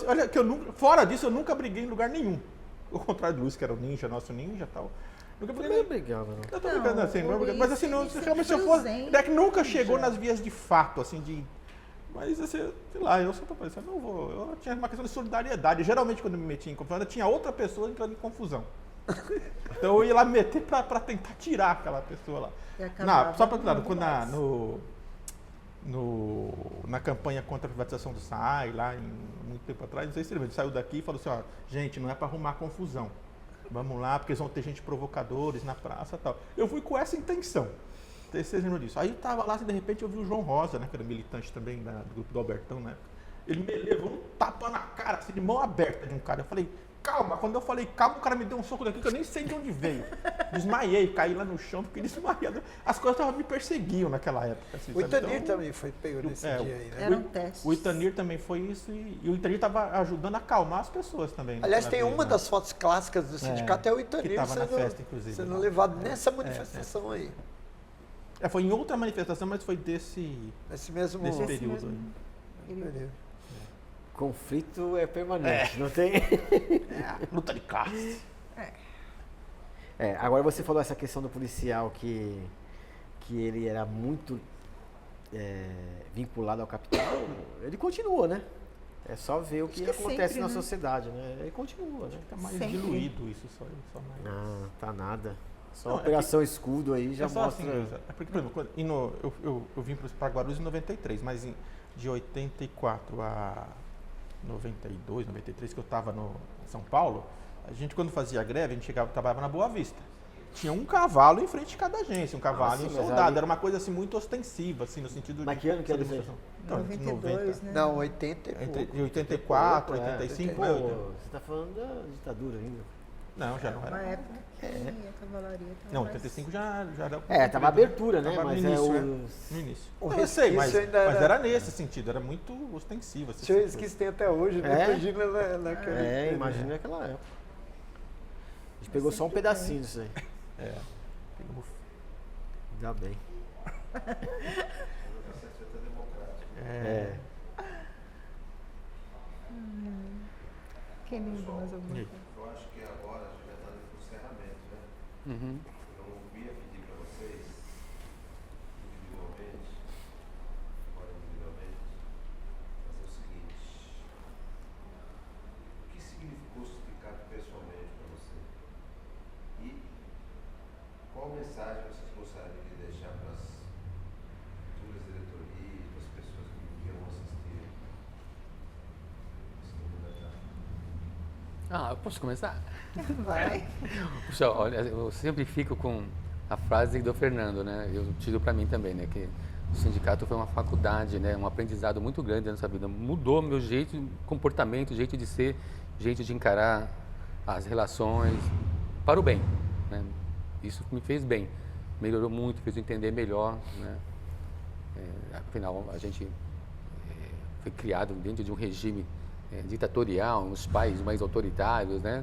Olha, que eu nunca. Fora disso, eu nunca briguei em lugar nenhum. Ao contrário do Luiz, que era o ninja, nosso ninja e tal. Nunca briguei. Também brigava, não. Eu tô Não, brincando assim, o não é Luiz, mas assim, não, ele sempre realmente se eu foi fosse. zen, É que nunca chegou já. nas vias de fato, assim, de. Mas assim, sei lá, eu sempre pensei, não vou. Eu tinha uma questão de solidariedade. Geralmente, quando eu me metia em confusão, tinha outra pessoa entrando em confusão. Então eu ia lá meter pra tentar tirar aquela pessoa lá. E acabava Só para claro, muito quando mais. na campanha contra a privatização do SAI, lá muito tempo atrás, não sei se você lembra, ele saiu daqui e falou assim, ó, gente, não é para arrumar confusão. Vamos lá, porque eles vão ter gente provocadores na praça e tal. Eu fui com essa intenção. Não sei se vocês lembram disso. Aí eu tava lá, assim, de repente eu vi o João Rosa, né, que era militante também do grupo do Albertão, né? Ele me levou um tapa na cara, assim, de mão aberta de um cara. Eu falei, calma. Quando eu falei calma, o cara me deu um soco daqui que eu nem sei de onde veio. Desmaiei, caí lá no chão, fiquei desmaiado. As coisas me perseguiam naquela época. Assim, O sabe? Itanir Então, também foi pego nesse dia aí, né? Eram testes. o Itanir também foi isso e o Itanir estava ajudando a acalmar as pessoas também. né, Aliás, cada tem vez uma mais. das fotos clássicas do sindicato é o que Itanir estava na festa, inclusive. sendo lá. levado nessa manifestação aí. Foi em outra manifestação, mas foi desse Nesse mesmo período. mesmo. aí. período. Conflito é permanente, não tem? Luta de classe. Agora você falou essa questão do policial que ele era muito vinculado ao capital, ele continua, né? É só ver o que que acontece sempre, na né? sociedade, né? Ele continua, né? Tá mais Sempre. diluído isso, só mais. Ah, tá nada. Só Não, a Operação Escudo aí já É só mostra. assim, é porque, por exemplo, eu vim para Guarulhos em 93, mas de 84 a 92, 93, que eu estava em São Paulo, a gente quando fazia greve, a gente trabalhava na Boa Vista. Tinha um cavalo em frente de cada agência, um cavalo e um sim, mas soldado. aí- Era uma coisa assim muito ostensiva, assim, no sentido Mas que ano que era isso aí? Então, de 92, né? Não, 80 e Entre pouco. 84, 80, 85, Pô, né? você tá falando da ditadura ainda. Não, já não Uma era. época que a cavalaria estava Não, 85 já era. Tava abertura, né? Tava no Mas início, é né? o. No início. O Eu sei, mas resquício ainda era era- nesse sentido, era muito ostensivo. Assim, Tinha esquis tem até hoje, né? É? Imagina naquele. Imagina naquela época. A gente pegou só um sempre pedacinho disso aí. É. Pegamos- Ainda bem. É. Quem lembra mais alguma E- coisa? Eu acho que agora a gente já está indo para o encerramento, né? Uhum. Eu ia pedir para vocês, individualmente, fazer o seguinte. O que significou o sindicato pessoalmente para você? E qual mensagem vocês gostariam de deixar para as futuras diretorias, para as pessoas que iam assistir esse documentário? Eu posso começar? Vai. Puxa, olha, eu sempre fico com a frase do Fernando, né? Eu tiro para mim também, né? Que o sindicato foi uma faculdade, né? Um aprendizado muito grande na nossa vida. Mudou meu jeito, comportamento, jeito de ser, jeito de encarar as relações para o bem, né? Isso me fez bem, melhorou muito, fez eu entender melhor, né? Afinal, a gente foi criado dentro de um regime ditatorial, uns países mais autoritários, né?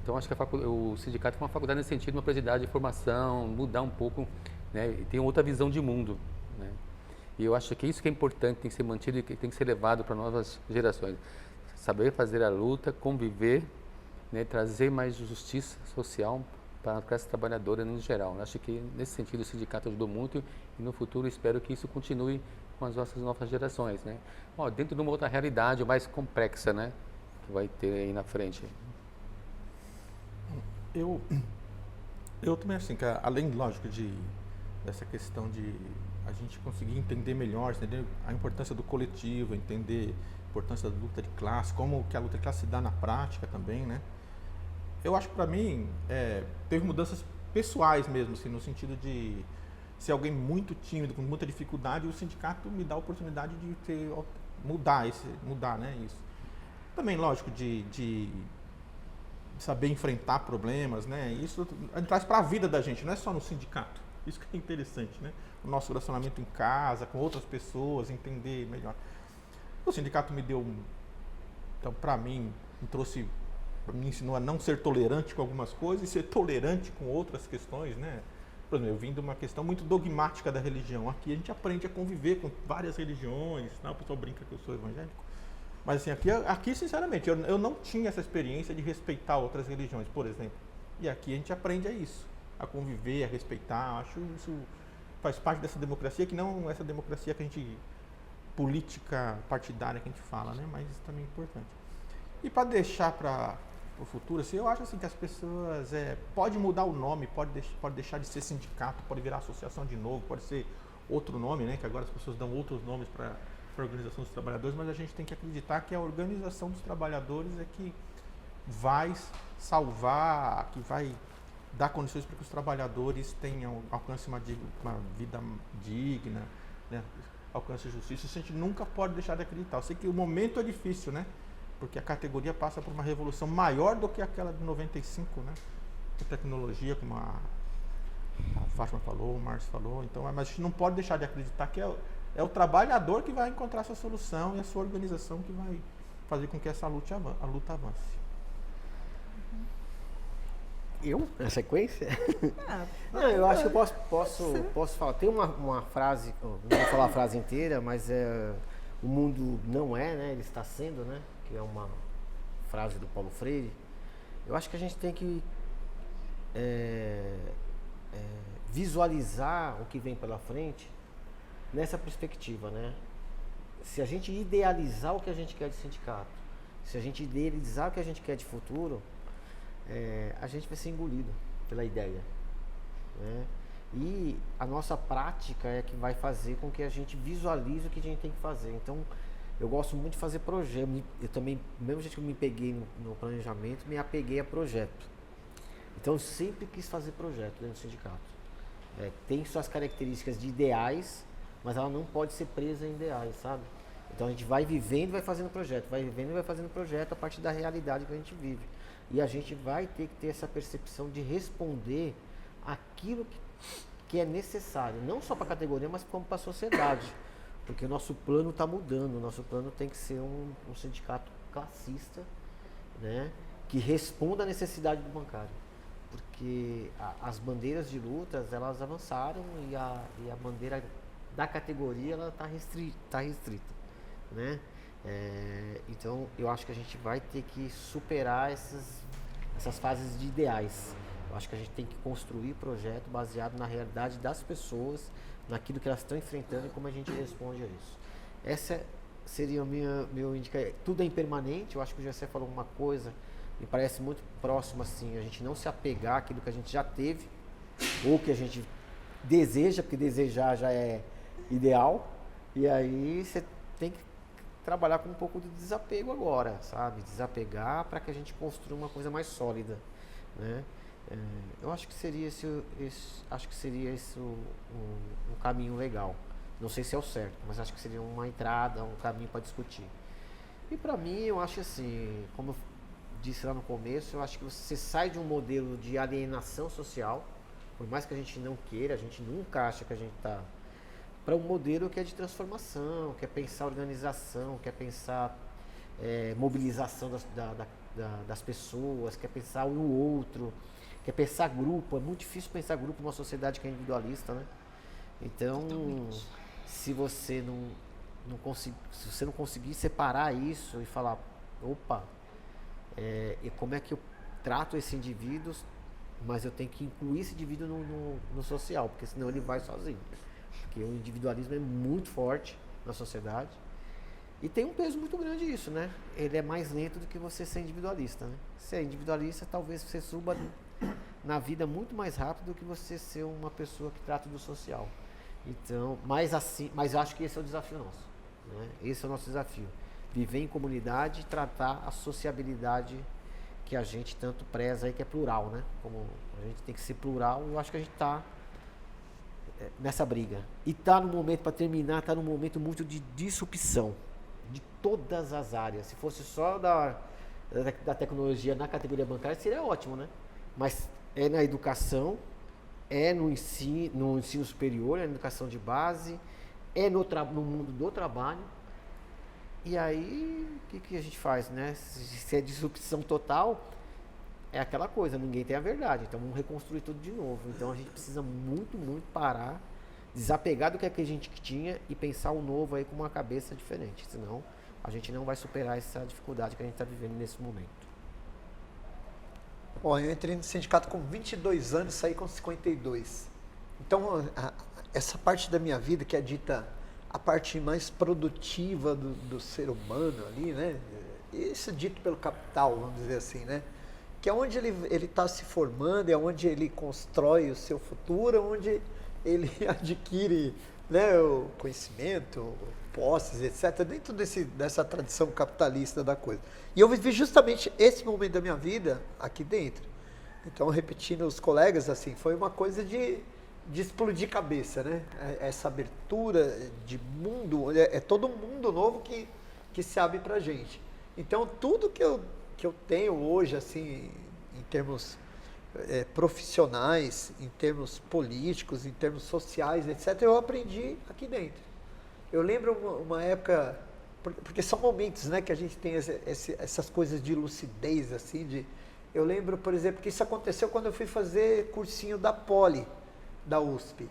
Então, acho que o sindicato foi uma faculdade nesse sentido, uma oportunidade de formação, mudar um pouco, né? E ter outra visão de mundo, né? E eu acho que isso que é importante, tem que ser mantido e que tem que ser levado para novas gerações. Saber fazer a luta, conviver, né? Trazer mais justiça social para a classe trabalhadora no geral. Eu acho que, nesse sentido, o sindicato ajudou muito e, no futuro, espero que isso continue com as nossas novas gerações, né? Dentro de uma outra realidade mais complexa, né? Que vai ter aí na frente. Eu também assim, que além, lógico, dessa questão de a gente conseguir entender melhor, entender a importância do coletivo, entender a importância da luta de classe, como que a luta de classe se dá na prática também, né? Eu acho que para mim teve mudanças pessoais mesmo, assim, no sentido de ser alguém muito tímido, com muita dificuldade, e o sindicato me dá a oportunidade de mudar, né, isso. Também, lógico, de saber enfrentar problemas, né? Isso traz para a vida da gente, não é só no sindicato. Isso que é interessante, né? O nosso relacionamento em casa, com outras pessoas, entender melhor. O sindicato me deu, então, para mim, me ensinou a não ser tolerante com algumas coisas e ser tolerante com outras questões, né? Por exemplo, eu vim de uma questão muito dogmática da religião. Aqui a gente aprende a conviver com várias religiões, tá? O pessoal brinca que eu sou evangélico. Mas assim, aqui sinceramente, eu não tinha essa experiência de respeitar outras religiões, por exemplo. E aqui a gente aprende a isso, a conviver, a respeitar. Acho isso faz parte dessa democracia, que não essa democracia que a gente, política partidária que a gente fala, né? Mas isso também é importante. E para deixar para o futuro, assim, eu acho assim que as pessoas pode mudar o nome, pode deixar de ser sindicato, pode virar associação de novo, pode ser outro nome, né? Que agora as pessoas dão outros nomes para a organização dos trabalhadores, mas a gente tem que acreditar que a organização dos trabalhadores é que vai salvar, que vai dar condições para que os trabalhadores alcancem uma vida digna, né? Alcance justiça. Isso a gente nunca pode deixar de acreditar. Eu sei que o momento é difícil, né? Porque a categoria passa por uma revolução maior do que aquela de 95, né? A tecnologia, como a Fátima falou, o Márcio falou. Então, mas a gente não pode deixar de acreditar que é o trabalhador que vai encontrar essa solução e a sua organização que vai fazer com que essa luta avance. Eu? Na sequência? Ah, Não, eu acho que eu posso falar. Tem uma frase, não vou falar a frase inteira, mas o mundo não é, né? Ele está sendo, né? Que é uma frase do Paulo Freire. Eu acho que a gente tem que visualizar o que vem pela frente nessa perspectiva, né? Se a gente idealizar o que a gente quer de sindicato, se a gente idealizar o que a gente quer de futuro, a gente vai ser engolido pela ideia, né? E a nossa prática é que vai fazer com que a gente visualize o que a gente tem que fazer. Então, eu gosto muito de fazer projeto. Eu também, mesmo jeito que eu me peguei no planejamento, me apeguei a projeto. Então, eu sempre quis fazer projeto dentro do sindicato. Tem suas características de ideais, mas ela não pode ser presa em ideais, sabe? Então, a gente vai vivendo e vai fazendo projeto, vai vivendo e vai fazendo projeto a partir da realidade que a gente vive. E a gente vai ter que ter essa percepção de responder aquilo que é necessário, não só para a categoria, mas como para a sociedade. Porque o nosso plano está mudando, o nosso plano tem que ser um sindicato classista, né, que responda à necessidade do bancário. Porque as bandeiras de lutas, elas avançaram e a bandeira da categoria ela está restrita, né? Então, eu acho que a gente vai ter que superar essas fases de ideais. Eu acho que a gente tem que construir projeto baseado na realidade das pessoas, naquilo que elas estão enfrentando e como a gente responde a isso. Essa seria o meu indicação. Tudo é impermanente, eu acho que o Gessé falou uma coisa, me parece muito próximo assim, a gente não se apegar àquilo que a gente já teve, ou que a gente deseja, porque desejar já é ideal, e aí você tem que trabalhar com um pouco de desapego agora, sabe? Desapegar para que a gente construa uma coisa mais sólida, né? Eu acho que seria esse um caminho legal. Não sei se é o certo, mas acho que seria uma entrada, um caminho para discutir. E para mim, eu acho assim, como eu disse lá no começo, eu acho que você sai de um modelo de alienação social, por mais que a gente não queira, a gente nunca acha que a gente está, para um modelo que é de transformação, que é pensar organização, que é pensar mobilização das pessoas, que é pensar um no outro, que é pensar grupo. É muito difícil pensar grupo numa sociedade que é individualista, né? Então, se você não conseguir separar isso e falar, opa, e como é que eu trato esse indivíduo, mas eu tenho que incluir esse indivíduo no social, porque senão ele vai sozinho. Porque o individualismo é muito forte na sociedade e tem um peso muito grande isso, né? Ele é mais lento do que você ser individualista, né? Se é individualista, talvez você suba na vida muito mais rápido do que você ser uma pessoa que trata do social. Então, mas eu acho que esse é o desafio nosso, né? Esse é o nosso desafio. Viver em comunidade e tratar a sociabilidade que a gente tanto preza aí, que é plural, né? Como a gente tem que ser plural, eu acho que a gente está nessa briga. E está no momento, para terminar, está num momento muito de disrupção de todas as áreas. Se fosse só da tecnologia na categoria bancária, seria ótimo, né? Mas é na educação, é no ensino superior, é na educação de base, é no mundo do trabalho. E aí, o que a gente faz, né? Se é disrupção total, é aquela coisa, ninguém tem a verdade. Então, vamos reconstruir tudo de novo. Então, a gente precisa muito, muito parar, desapegar do que a gente tinha e pensar o novo aí com uma cabeça diferente. Senão, a gente não vai superar essa dificuldade que a gente está vivendo nesse momento. Bom, eu entrei no sindicato com 22 anos e saí com 52. Então, essa parte da minha vida que é dita a parte mais produtiva do ser humano ali, né? Isso dito pelo capital, vamos dizer assim, né? porque é onde ele está se formando, é onde ele constrói o seu futuro, é onde ele adquire, né, o conhecimento, posses, etc., dentro dessa tradição capitalista da coisa. E eu vivi justamente esse momento da minha vida aqui dentro. Então, repetindo os colegas, assim, foi uma coisa de explodir cabeça, né? Essa abertura de mundo, é todo um mundo novo que se abre para a gente. Então, tudo que eu tenho hoje, assim, em termos profissionais, em termos políticos, em termos sociais, etc., eu aprendi aqui dentro. Eu lembro uma época, porque são momentos, né, que a gente tem essas coisas de lucidez, assim, eu lembro, por exemplo, que isso aconteceu quando eu fui fazer cursinho da Poli, da USP.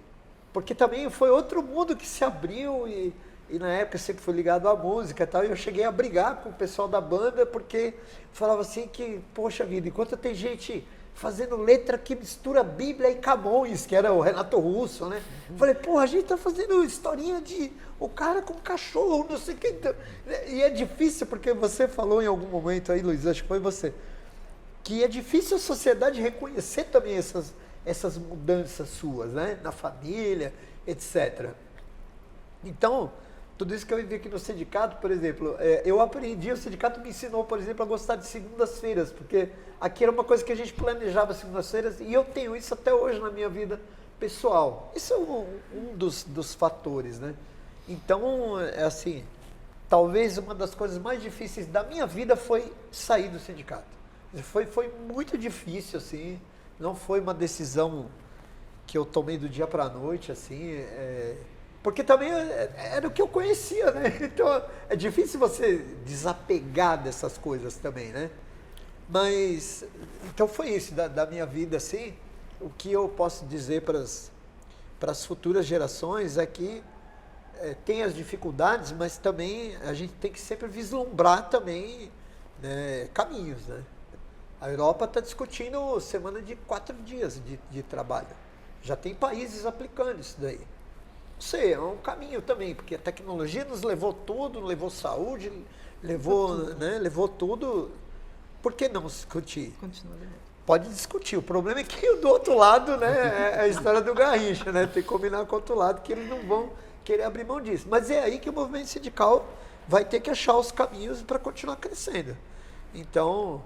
Porque também foi outro mundo que se abriu e na época eu sempre fui ligado à música e tal, e eu cheguei a brigar com o pessoal da banda, porque falava assim que, poxa vida, enquanto tem gente fazendo letra que mistura Bíblia e Camões, que era o Renato Russo, né? Falei, porra, a gente tá fazendo historinha de o cara com cachorro, não sei o que. Então, e é difícil, porque você falou em algum momento aí, Luiz, acho que foi você, que é difícil a sociedade reconhecer também essas mudanças suas, né? Na família, etc. Então, tudo isso que eu vivi aqui no sindicato, por exemplo, eu aprendi, o sindicato me ensinou, por exemplo, a gostar de segundas-feiras, porque aqui era uma coisa que a gente planejava segundas-feiras, e eu tenho isso até hoje na minha vida pessoal. Isso é um dos fatores, né? Então, assim, talvez uma das coisas mais difíceis da minha vida foi sair do sindicato. Foi muito difícil, assim, não foi uma decisão que eu tomei do dia para a noite, assim, porque também era o que eu conhecia, né? Então, é difícil você desapegar dessas coisas também, né? Mas, então foi isso da minha vida, assim. O que eu posso dizer para as futuras gerações é que tem as dificuldades, mas também a gente tem que sempre vislumbrar também, né, caminhos, né? A Europa está discutindo semana de 4 dias de trabalho. Já tem países aplicando isso daí. Não sei, é um caminho também, porque a tecnologia nos levou tudo, levou saúde, levou tudo. Por que não discutir? Continua levando. Pode discutir. O problema é que do outro lado, né, é a história do Garrincha, né? Tem que combinar com o outro lado que eles não vão querer abrir mão disso. Mas é aí que o movimento sindical vai ter que achar os caminhos para continuar crescendo. Então,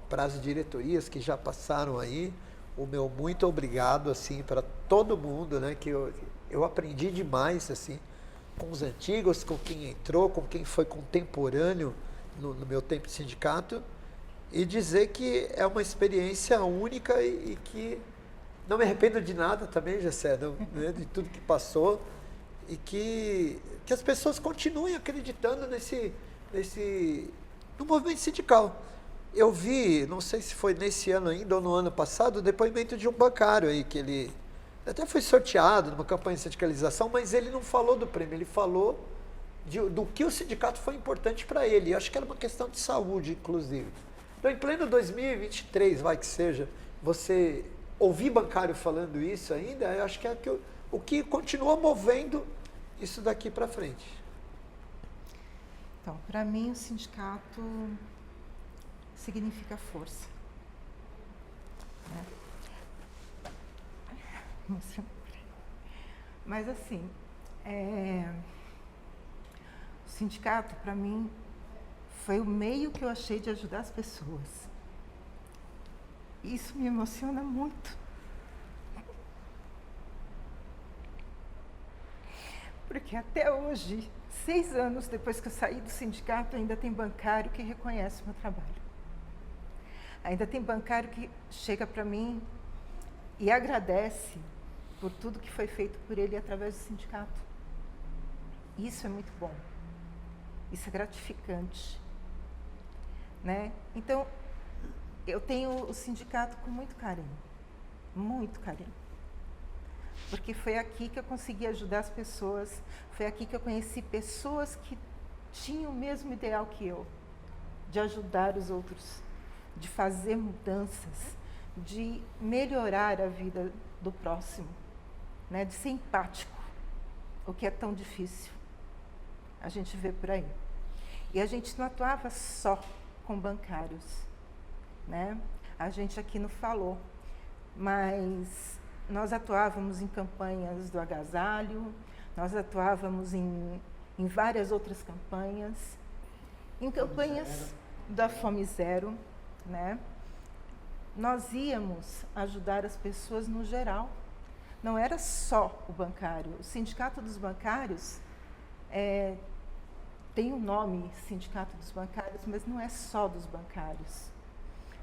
para as diretorias que já passaram aí, o meu muito obrigado, assim, para todo mundo, né, que eu aprendi demais, assim, com os antigos, com quem entrou, com quem foi contemporâneo no meu tempo de sindicato, e dizer que é uma experiência única e que não me arrependo de nada também, Gessé, né, de tudo que passou, e que as pessoas continuem acreditando no movimento sindical. Eu vi, não sei se foi nesse ano ainda ou no ano passado, o depoimento de um bancário aí, que ele até foi sorteado numa campanha de sindicalização, mas ele não falou do prêmio, ele falou do que o sindicato foi importante para ele. Eu acho que era uma questão de saúde, inclusive. Então, em pleno 2023, vai que seja, você ouvir bancário falando isso ainda, eu acho que é o que continua movendo isso daqui para frente. Então, para mim, o sindicato significa força. Né? Mas assim, o sindicato, para mim, foi o meio que eu achei de ajudar as pessoas. Isso me emociona muito. Porque até hoje, 6 anos depois que eu saí do sindicato, ainda tem bancário que reconhece o meu trabalho. Ainda tem bancário que chega para mim e agradece por tudo que foi feito por ele através do sindicato. Isso é muito bom. Isso é gratificante. Né? Então, eu tenho o sindicato com muito carinho. Muito carinho. Porque foi aqui que eu consegui ajudar as pessoas, foi aqui que eu conheci pessoas que tinham o mesmo ideal que eu, de ajudar os outros, de fazer mudanças, de melhorar a vida do próximo, né? De ser empático, o que é tão difícil. A gente vê por aí. E a gente não atuava só com bancários, né? a gente aqui não falou, mas nós atuávamos em campanhas do agasalho, nós atuávamos em várias outras campanhas, em campanhas da Fome Zero, né? Nós íamos ajudar as pessoas no geral, não era só o bancário. O Sindicato dos Bancários tem o nome Sindicato dos Bancários, mas não é só dos bancários,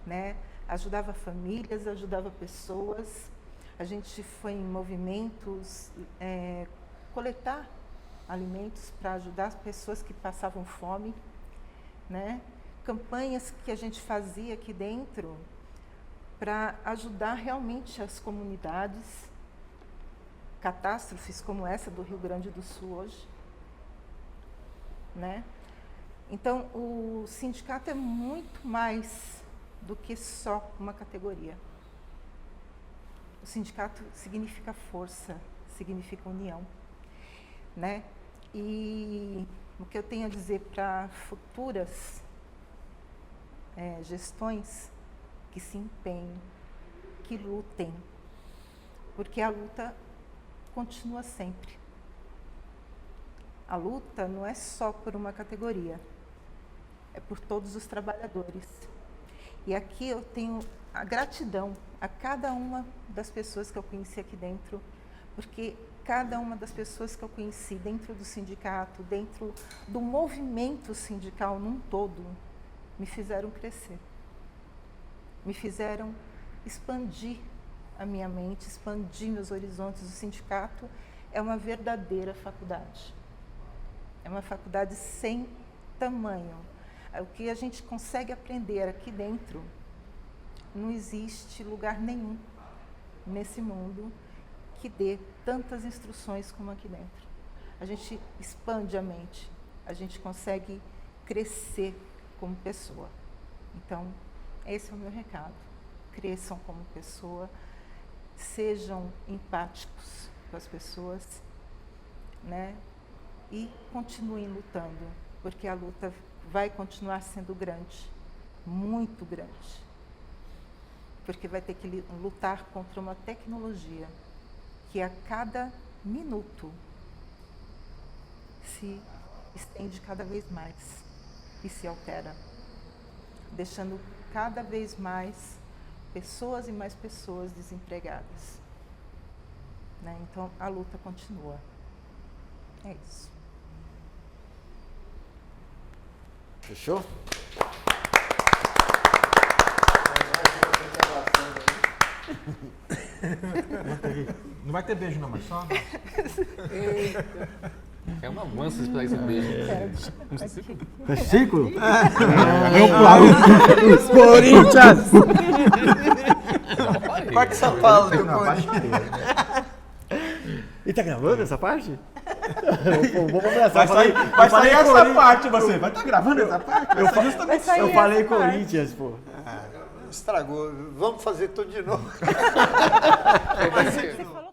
né? Ajudava famílias, ajudava pessoas. A gente foi em movimentos coletar alimentos para ajudar as pessoas que passavam fome, né? Campanhas que a gente fazia aqui dentro para ajudar realmente as comunidades. Catástrofes como essa do Rio Grande do Sul hoje, né? Então, o sindicato é muito mais do que só uma categoria. O sindicato significa força, significa união, né? E o que eu tenho a dizer para futuras gestões, que se empenhem, que lutem, porque a luta continua sempre. A luta não é só por uma categoria, é por todos os trabalhadores. E aqui eu tenho a gratidão a cada uma das pessoas que eu conheci aqui dentro, porque cada uma das pessoas que eu conheci dentro do sindicato, dentro do movimento sindical num todo, me fizeram crescer, me fizeram expandir a minha mente, expandir meus horizontes. O sindicato é uma verdadeira faculdade. É uma faculdade sem tamanho. O que a gente consegue aprender aqui dentro, não existe lugar nenhum nesse mundo que dê tantas instruções como aqui dentro. A gente expande a mente, a gente consegue crescer como pessoa. Então, esse é o meu recado. Cresçam como pessoa, sejam empáticos com as pessoas, né? E continuem lutando, porque a luta vai continuar sendo grande, muito grande. Porque vai ter que lutar contra uma tecnologia que a cada minuto se estende cada vez mais e se altera, deixando cada vez mais pessoas e mais pessoas desempregadas, né? Então, a luta continua. É isso. Fechou? Não vai ter beijo não, mas só... É uma mansa esperar esse beijo. É círculo? Os Corinthians! Corta essa fala do Não, Corinthians. baixaria. E tá gravando essa parte? Vamos abraçar. Vai sair essa parte, você. Vai estar gravando essa parte? Vai sair justamente Vai sair Eu falei essa parte. Corinthians, pô. Estragou. Vamos fazer tudo de novo. Vai ser- Você falou